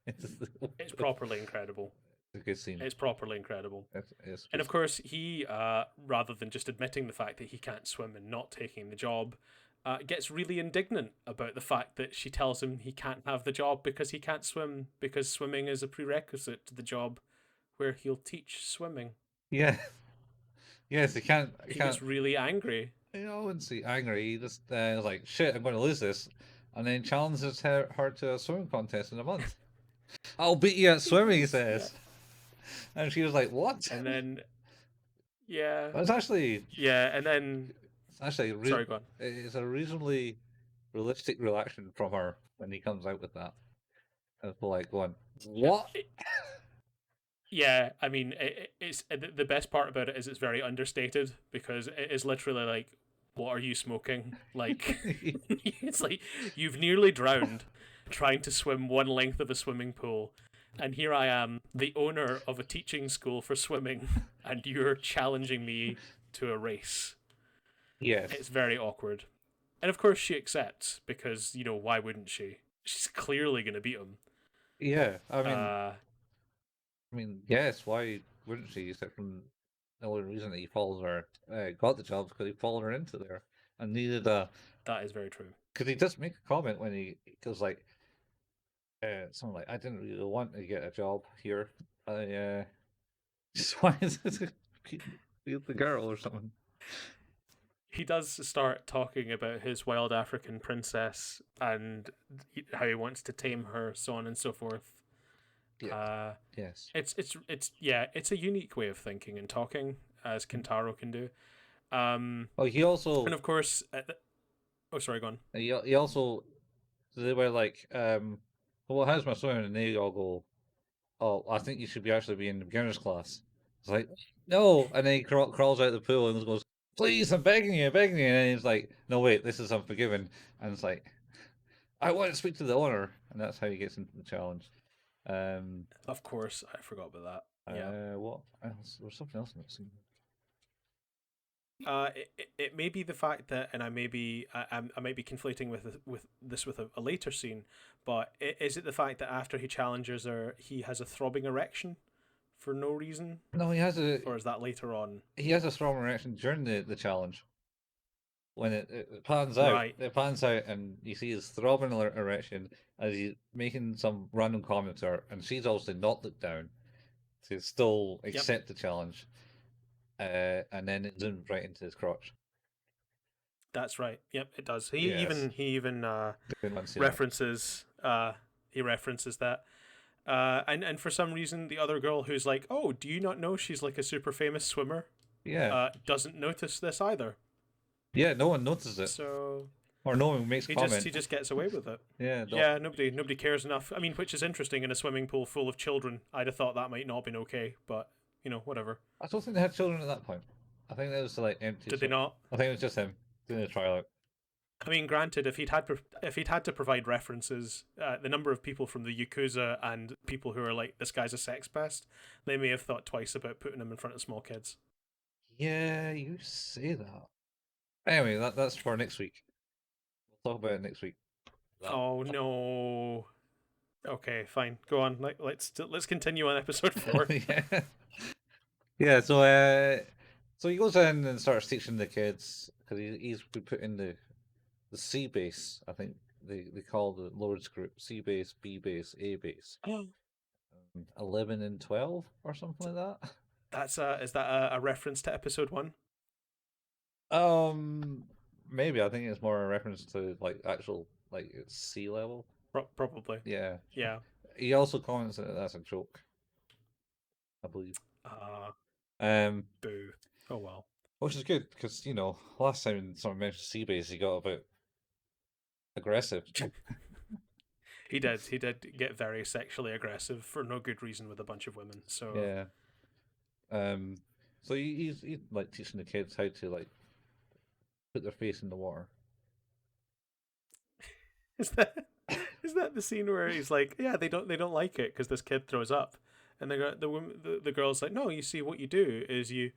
It's properly incredible. a good scene. It's properly incredible. It's And of course, he, rather than just admitting the fact that he can't swim and not taking the job, gets really indignant about the fact that she tells him he can't have the job because he can't swim, because swimming is a prerequisite to the job where he'll teach swimming. yeah. Yes, he can't. He gets really angry. I wouldn't say angry. He just was like, "Shit, I'm going to lose this," and then challenges her to a swimming contest in a month. I'll beat you at swimming, he says. And she was like, "What?" And then, yeah. It's actually Yeah, and then... Sorry, go on. It's a reasonably realistic reaction from her when he comes out with that. And it's like going, "What?" Yeah, I mean, it's the best part about it is it's very understated, because it is literally like, what are you smoking? Like, it's like, you've nearly drowned trying to swim one length of a swimming pool, and here I am, the owner of a teaching school for swimming, and you're challenging me to a race. Yes. It's very awkward. And of course she accepts, because, why wouldn't she? She's clearly going to beat him. Yeah, I mean, yes. Why wouldn't she? Except from the only reason that he followed her, got the job because he followed her into there and needed a. That is very true. Because he does make a comment when he goes like, something like, "I didn't really want to get a job here. I just wanted to beat the girl or something." He does start talking about his wild African princess and how he wants to tame her, so on and so forth. Yeah. Yes. It's a unique way of thinking and talking, as Kintaro can do. Oh, he also. And of course, oh, sorry, go on. He also. They were like, "Well, how's my swimming?" And they all go, "Oh, I think you should be in the beginner's class." It's like, "No," and then he crawls out of the pool and goes, "Please, I'm begging you, begging you." And he's like, "No, wait, this is Unforgiven." And it's like, "I want to speak to the owner," and that's how he gets into the challenge. Of course, I forgot about that. Yeah. What else? There was something else in that scene. It may be the fact that, and I might be conflating with a later scene, but is it the fact that after he challenges her, he has a throbbing erection for no reason? No, he has a. Or is that later on? He has a strong reaction during the challenge. When it pans out, Right. It pans out, and you see his throbbing erection as he's making some random comments to her, and she's obviously not looked down to still accept the challenge. And then it zooms right into his crotch. That's right. Yep, it does. He Yes. even Didn't want to see references that. And for some reason, the other girl who's like, "Oh, do you not know she's like a super famous swimmer?" that. Yeah. Doesn't notice this either. Yeah, no one notices it. So or no one makes He comment. just gets away with it. Yeah, Yeah, nobody cares enough. I mean, which is interesting in a swimming pool full of children. I'd have thought that might not have been okay, but whatever. I don't think they had children at that point. I think that was like empty. Did they not? I think it was just him doing a tryout. I mean, granted, if he'd had to provide references, the number of people from the Yakuza and people who are like, this guy's a sex pest, they may have thought twice about putting him in front of small kids. Yeah, you say that. Anyway, that's for next week. We'll talk about it next week. Oh no. Okay, fine. Go on. Let's continue on episode 4. Yeah. Yeah, so he goes in and starts teaching the kids because he's been put in the C base. I think they call the Lord's group C base, B base, A base. 11 and 12 or something like that. Is that a reference to episode 1? Maybe I think it's more a reference to like actual like it's sea level. Probably. Yeah. Yeah. He also comments that that's a joke, I believe. Boo. Oh well. Which is good because last time someone mentioned sea base, he got a bit aggressive. He did get very sexually aggressive for no good reason with a bunch of women. So yeah. So he's like teaching the kids how to like put their face in the water. Is that the scene where he's like, yeah, they don't like it because this kid throws up, and the girl's like, no, you see, what you do is you're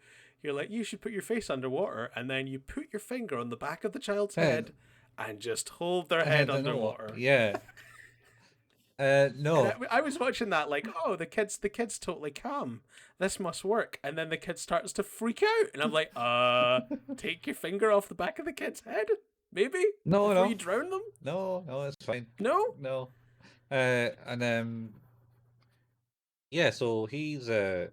like, you should put your face underwater, and then you put your finger on the back of the child's head and just hold their head underwater. Yeah. No. I was watching that like, oh, the kid's totally calm. This must work. And then the kid starts to freak out, and I'm like, take your finger off the back of the kid's head, maybe. Before you drown them. No, it's fine. No. Yeah. So he's that's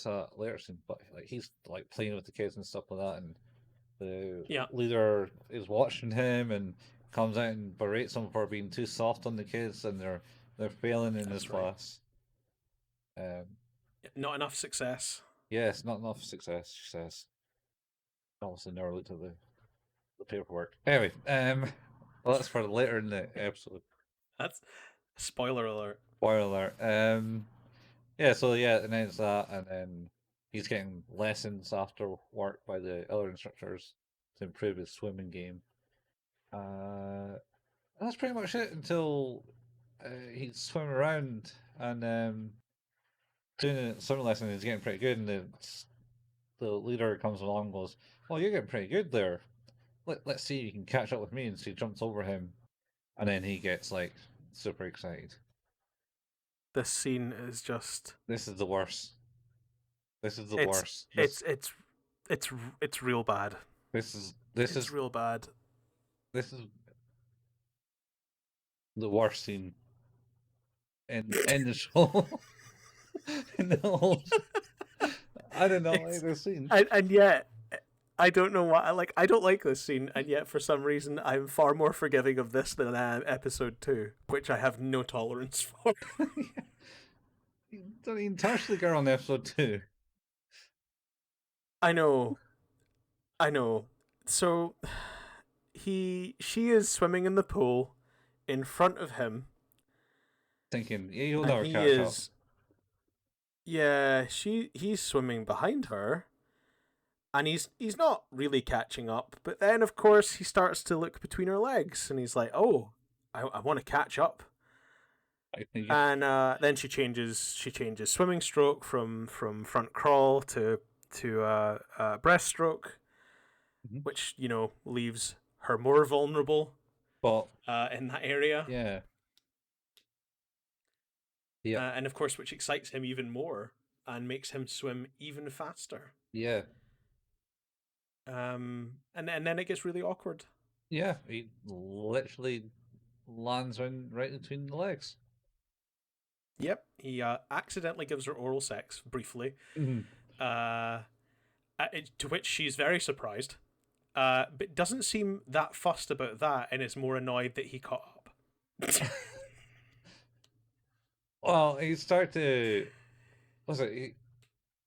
a later scene, but like he's like playing with the kids and stuff like that, and the leader is watching him and comes out and berates them for being too soft on the kids, and they're failing in this class. Not enough success. Yes, not enough success, she says. Obviously never looked at the paperwork. Anyway, well, that's for later in the episode. That's spoiler alert. Spoiler alert. Yeah, so yeah, and then it's that, and then he's getting lessons after work by the other instructors to improve his swimming game. That's pretty much it until he's swimming around and doing a swimming lesson. He's getting pretty good, and the leader comes along and goes, "Oh, you're getting pretty good there. Let's see if you can catch up with me." And so he jumps over him, and then he gets like super excited. This scene is just. This is the worst. This is the worst. It's real bad. This is real bad. This is the worst scene in the show. In the whole. I don't know like this scene. And yet, I don't know why. I don't like this scene, and yet for some reason, I'm far more forgiving of this than I am episode 2, which I have no tolerance for. You don't even touch the girl in episode 2. I know. So, she is swimming in the pool in front of him. Thinking, you'll never catch up. Yeah, he's swimming behind her, and he's not really catching up. But then, of course, he starts to look between her legs, and he's like, "Oh, I want to catch up." And then she changes swimming stroke from front crawl to breaststroke, which leaves her more vulnerable. But in that area. Yeah. Yeah. And of course, which excites him even more and makes him swim even faster. Yeah. And then it gets really awkward. Yeah, he literally lands right between the legs. Yep, he accidentally gives her oral sex briefly. Mm-hmm. To which she's very surprised, but doesn't seem that fussed about that, and is more annoyed that he caught up. Well, he started to. Was it?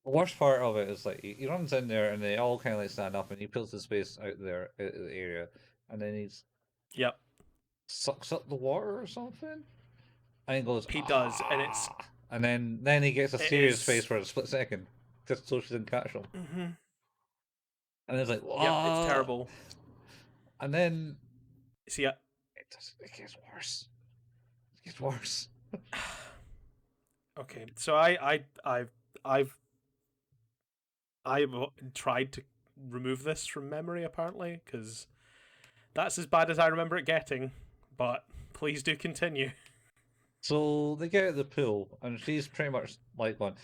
The worst part of it is like he runs in there and they all kind of like stand up and he pulls his face out there out of the area and then he Yep, sucks up the water or something and he goes he does, and ah, and then he gets a it serious face is. for a split second just so she didn't catch him Mhm. and it's like Yep, it's what? terrible. And then See, it gets worse. It gets worse. okay, so I've I've tried to remove this from memory apparently because that's as bad as I remember it getting. But please do continue. So they get out of the pool and she's pretty much like going,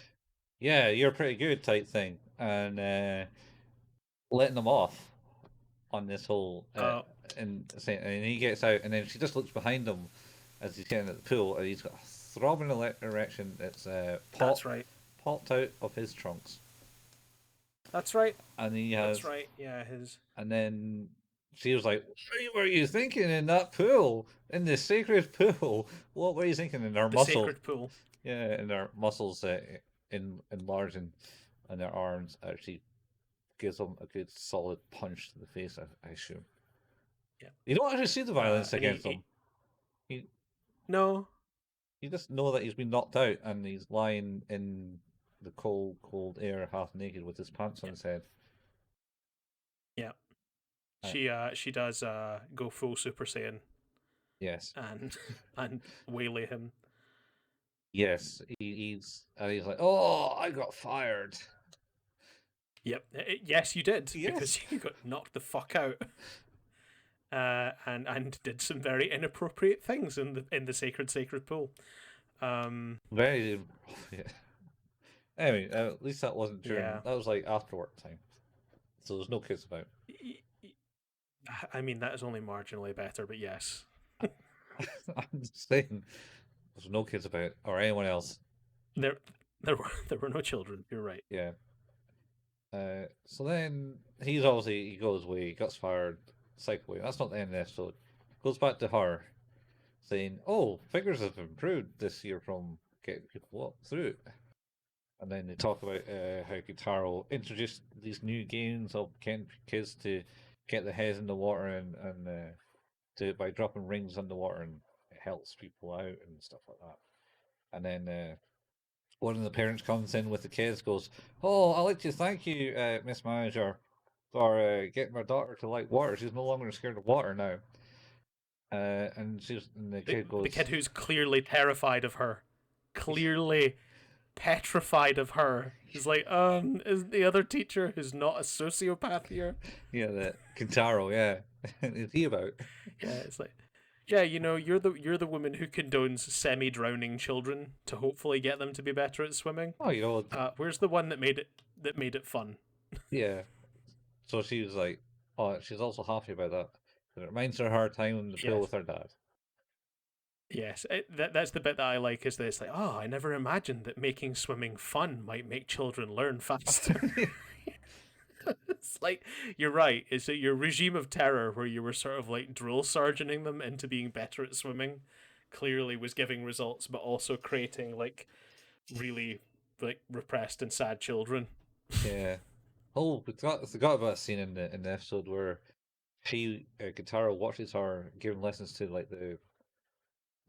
yeah, you're pretty good type thing, and letting them off on this whole and saying, and he gets out, and then she just looks behind him as he's getting at the pool, and he's got a throbbing erection that's That's right. popped out of his trunks, That's right. and he That's has, right. Yeah, his and then she was like, "What were you thinking in that pool, in the sacred pool? What were you thinking?" In their the muscle, sacred pool. yeah, in their muscles enlarging, and their arms actually gives them a good solid punch to the face. I assume. Yeah. You don't actually see the violence And against him. You no, you just know that he's been knocked out and he's lying in the cold, cold air, half naked, with his pants on yeah, his head. yeah. Uh, She does go full Super Saiyan yes, and and waylay him. yes. He's like, oh, I got fired. Yep. Yes, you did because Yes, you got knocked the fuck out. And did some very inappropriate things in the sacred pool. very. Yeah. Anyway, at least that wasn't during. Yeah. That was like after work time, so there's no kids about. I mean that is only marginally better, but yes, I'm just saying, there's no kids about or anyone else. there there were no children. You're right. Yeah. So then he goes away, gets fired, cycle away. That's not the end of the episode. Goes back to her, saying, "Oh, figures have improved this year from getting people up through it." And then they talk about how Guitaro introduced these new games of getting kids to get their heads in the water and do it by dropping rings underwater, and it helps people out and stuff like that. And then one of the parents comes in with the kids, goes, "Oh, I'd like to thank you, Miss Manager, for getting my daughter to like water. She's no longer scared of water now." And the kid The goes, kid who's clearly terrified of her, clearly petrified of her, is like, is the other teacher who's not a sociopath here? "Yeah, that Kintaro, yeah, is he about?" Yeah, it's like, yeah, you're the woman who condones semi-drowning children to hopefully get them to be better at swimming. Oh, Where's the one that made it fun? yeah. So she was like, "Oh, she's also happy about that. 'Cause it reminds her of her time in the pool Yes. with her dad." Yes, that's the bit that I like. Is that it's like, oh, I never imagined that making swimming fun might make children learn faster. It's like you're right. It's your regime of terror where you were sort of like drill sergeanting them into being better at swimming, clearly was giving results, but also creating like really like repressed and sad children. Yeah. Oh, we forgot about a scene in the episode where Guitaro watches her giving lessons to like the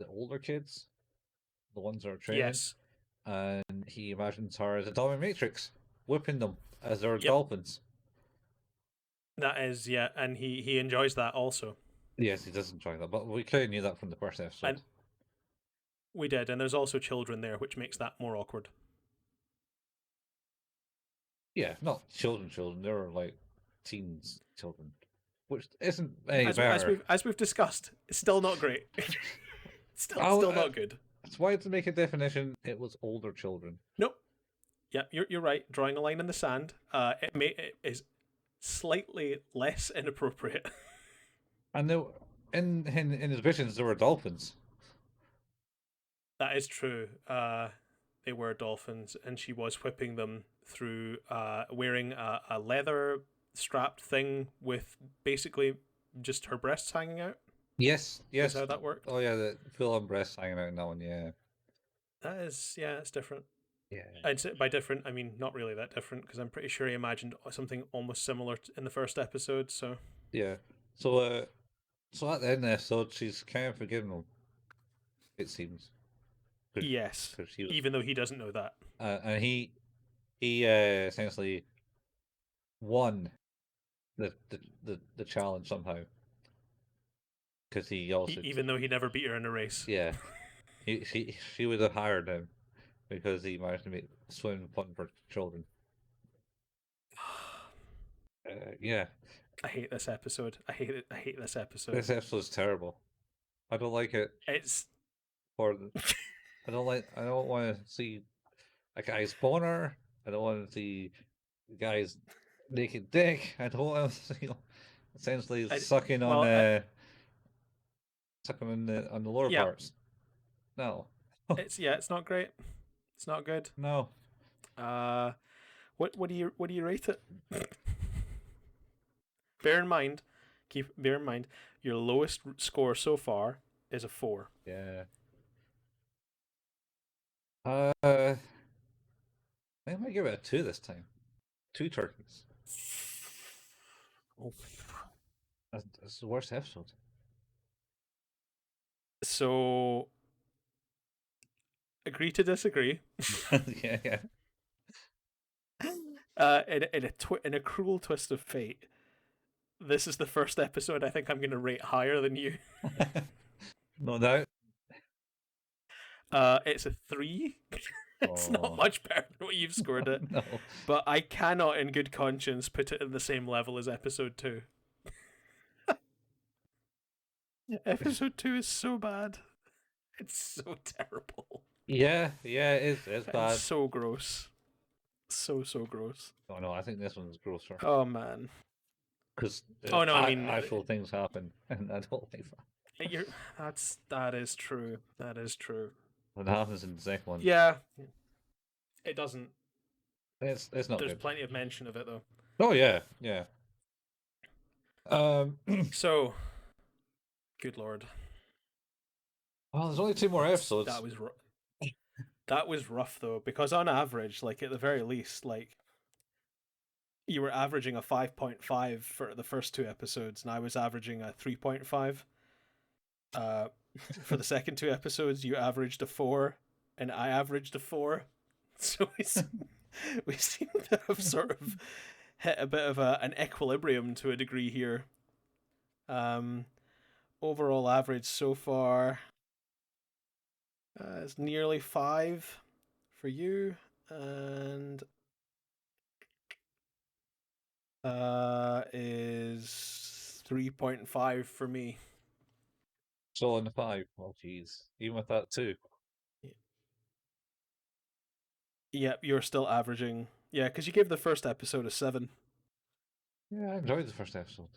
older kids, the ones that are training, Yes. and he imagines her as a dominatrix, whipping them as their Yep. dolphins. That is, yeah, and he enjoys that also. Yes, he does enjoy that, but we kind of knew that from the first episode. And we did, and there's also children there, which makes that more awkward. Yeah, not children. They were like teens children, which isn't any As better. we've discussed, it's still not great. Oh, Still not good. that's why to make a definition, it was older children. Nope. Yeah, you're right. Drawing a line in the sand. It is slightly less inappropriate. And they, in his visions, there were dolphins. That is true. They were dolphins, and she was whipping them through wearing a leather strapped thing with basically just her breasts hanging out. Yes, yes. Is how that worked. Oh yeah, the full on breasts hanging out in that one. Yeah. That is, yeah, it's different. Yeah. I'd say by different, I mean not really that different, because I'm pretty sure he imagined something almost similar in the first episode. So Yeah. So at the end of the episode, she's kind of forgiven him. It seems. yes, Because he was, even though he doesn't know that. and he essentially won the challenge somehow. Because he also, Even though he never beat her in a race. yeah, she would have hired him because he managed to make swim fun for children. Yeah, I hate this episode. I hate it. I hate this episode. this episode's terrible. I don't like it. It's For the, I don't like. I don't want to see a guy's boner. I don't want to see a guy's naked dick. I don't want to see essentially sucking on sucking on the lower yeah. parts. No. It's not great. It's not good. No. What do you rate it? bear in mind, your lowest score so far is a 4. Yeah. I might give it a 2 this time. 2 turkeys. Oh. That's the worst episode. So, agree to disagree. Yeah. In a cruel twist of fate, this is the first episode I think I'm going to rate higher than you. No doubt. It's a 3. It's not much better than what you've scored it. No. But I cannot, in good conscience, put it in the same level as episode 2. Episode 2 is so bad. It's so terrible. Yeah, it's bad. It's so gross. So gross. Oh no, I think this one's grosser. Oh man. Because oh no, I mean actual things happen, and I don't think that is true. That is true. what happens in the second one. Yeah. It doesn't. It's not. There's good. plenty of mention of it though. Oh yeah. So, good lord. Well, there's only 2 more episodes. That was rough though, because on average, like at the very least, like you were averaging a 5.5 for the first 2 episodes, and I was averaging a 3.5. For the second 2 episodes, you averaged a 4, and I averaged a 4. So we seem to have sort of hit a bit of an equilibrium to a degree here. Overall average so far is nearly 5 for you, and is 3.5 for me. So on the 5. Oh jeez, even with that too. Yep, you're still averaging. Yeah, because you gave the first episode a 7. Yeah, I enjoyed the first episode.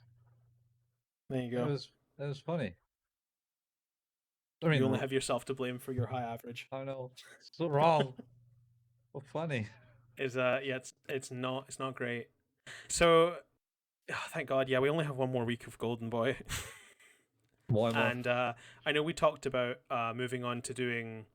There you go. It was funny. I mean, you only have yourself to blame for your high average. I know, it's so wrong. But funny. It's it's not great. So, thank God, yeah, we only have one more week of Golden Boy. And I know we talked about moving on to doing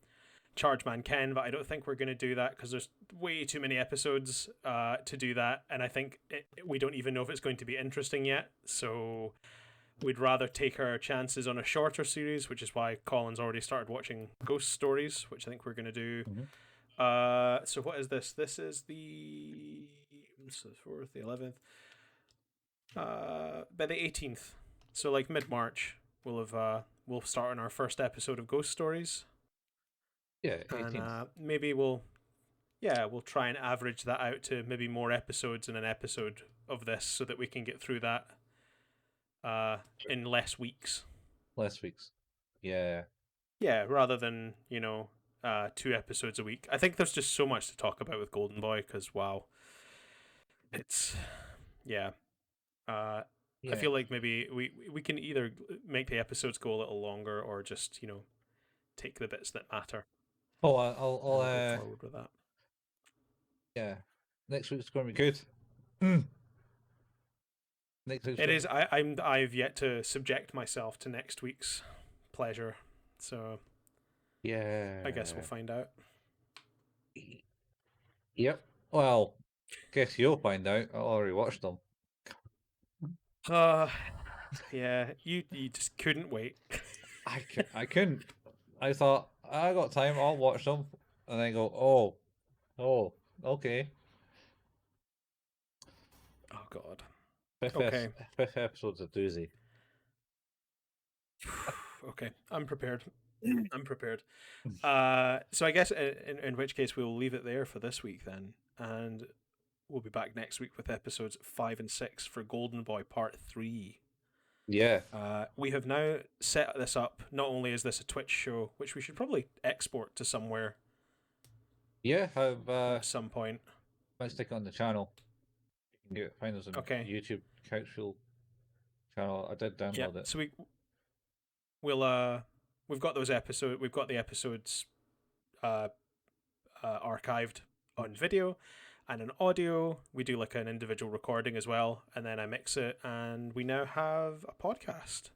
Chargeman Ken, but I don't think we're going to do that because there's way too many episodes to do that, and I think we don't even know if it's going to be interesting yet. So we'd rather take our chances on a shorter series, which is why Colin's already started watching Ghost Stories, which I think we're going to do. Mm-hmm. So what is this? This is the 4th, the 11th. By the 18th, so like mid-March, we'll start on our first episode of Ghost Stories. Yeah, 18th. And maybe we'll try and average that out to maybe more episodes in an episode of this, so that we can get through that in less weeks. Yeah. Yeah, rather than 2 episodes a week. I think there's just so much to talk about with Golden Boy because wow, it's I feel like maybe we can either make the episodes go a little longer or just take the bits that matter. Oh, I'll go forward with that. Yeah, next week's going to be good. Next week's it is. I've yet to subject myself to next week's pleasure, so yeah, I guess we'll find out. Yep. Well, guess you'll find out. I already watched them. Yeah, you just couldn't wait. I couldn't. I thought I got time. I'll watch them, and then go. Oh, okay. Oh God. Fifth, Okay. fifth episode's a doozy. Okay, I'm prepared. I'm prepared. So I guess in which case we'll leave it there for this week then, and we'll be back next week with episodes 5 and 6 for Golden Boy Part 3. Yeah. We have now set this up. Not only is this a Twitch show, which we should probably export to somewhere Yeah. Have at some point. let's stick it on the channel. You can find us on Okay. YouTube Couchfield channel. I did Yeah. download it. So we've got those episodes. We've got the episodes archived on video and an audio. We do like an individual recording as well, and then I mix it, and we now have a podcast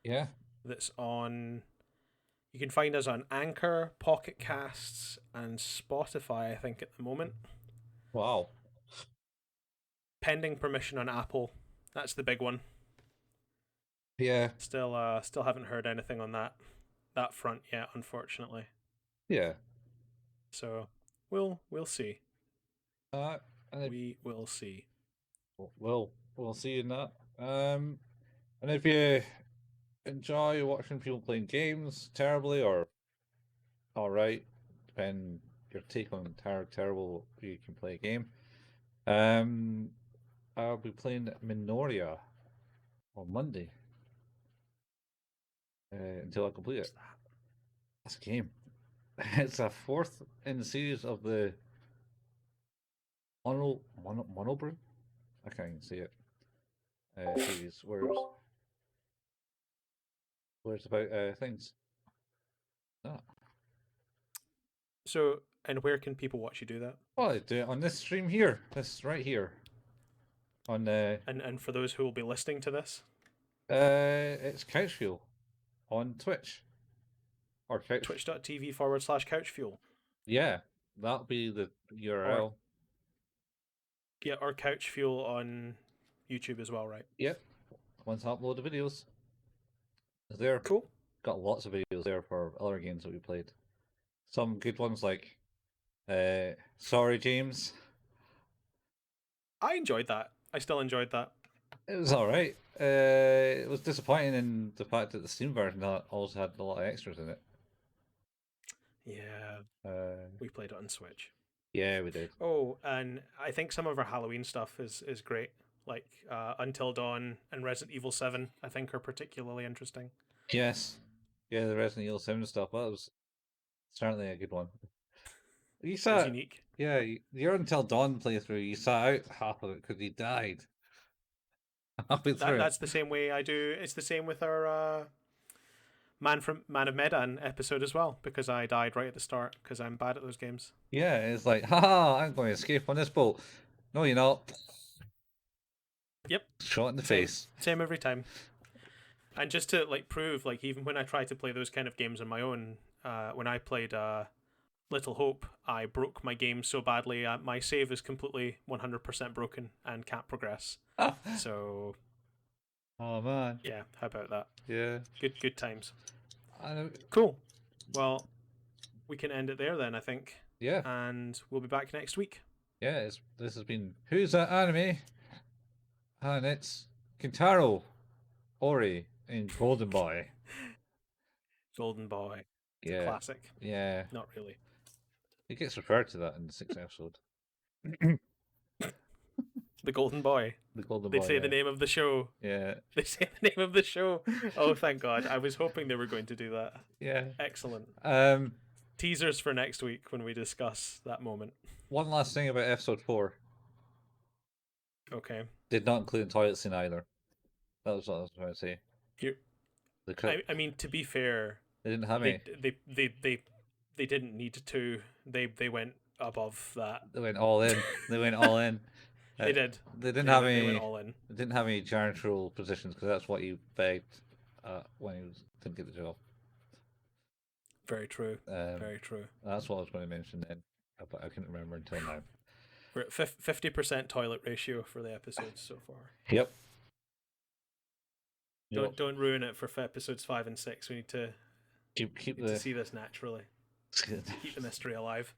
Yeah. that's on. You can find us on Anchor, Pocket Casts, and Spotify, I think, at the moment. Wow. Pending permission on Apple. That's the big one. Yeah. Still haven't heard anything on that front yet, unfortunately. Yeah. So we'll see. And We will see. we'll see you in that. And if you enjoy watching people playing games terribly or all right, depending your take on how terrible you can play a game. I'll be playing Minoria on Monday until I complete it. That's a game. It's a fourth in the series of the Monobrew. I can't even see it. Series where it's about things. Ah. So, and where can people watch you do that? Well, I do it on this stream here. This right here. On And for those who will be listening to this, it's Couchfuel on Twitch. Or Couch. twitch.tv/couchfuel. Yeah, that'll be the URL. Yeah, or Couchfuel on YouTube as well, right? Yep. Once I upload the videos. It's there. Cool. Got lots of videos there for other games that we played. Some good ones like Sorry James. I enjoyed that. I still enjoyed that. It was alright. It was disappointing in the fact that the Steam version also had a lot of extras in it. Yeah. We played it on Switch. Yeah, we did. Oh, and I think some of our Halloween stuff is great. Like Until Dawn and Resident Evil 7, I think, are particularly interesting. Yes. Yeah, the Resident Evil 7 stuff. That was certainly a good one. You It's sat, unique. yeah, your Until Dawn playthrough, you sat out half of it because he died. Halfway through. That's the same way I do. It's the same with our Man of Medan episode as well, because I died right at the start because I'm bad at those games. Yeah, it's like, haha, I'm going to escape on this boat. No, you're not. Yep. Shot in the face. Same every time. And just to like prove, like even when I try to play those kind of games on my own, when I played Little Hope, I broke my game so badly. My save is completely 100% broken and can't progress. So, Oh man. yeah, how about that? Yeah. Good times. I Cool. Well, we can end it there then, I think. Yeah. And we'll be back next week. Yeah, this has been Who's That Anime? And it's Kintaro, Ori, and Golden Boy. Golden Boy. It's a Yeah. classic. Yeah. Not really. It gets referred to that in the 6th episode. The Golden Boy. The Golden They Boy. say yeah. the name of the show. Yeah. They say the name of the show. Oh, thank God. I was hoping they were going to do that. Yeah. Excellent. Um. Teasers for next week when we discuss that moment. One last thing about episode 4. Okay. Did not include the toilet scene either. That was what I was trying to say. You. The I mean, to be fair, they didn't have any. they didn't need to. They went above that. They went all in. They went all in. They did. They didn't have They any. went all in. They didn't have any janitorial positions because that's what he begged when he didn't get the job. Very true. Um, Very true. That's what I was going to mention then, but I couldn't remember until now. We're at 50% toilet ratio for the episodes so far. Yep. Don't ruin it for episodes 5 and 6. We need to Keep to see this naturally. Keep the mystery alive.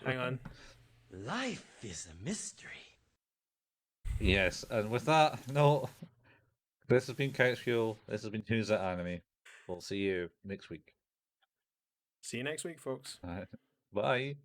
Hang on. Life is a mystery. Yes, and with that, no. This has been Couch Fuel. This has been Who's That Anime. We'll see you next week. See you next week, folks. Bye.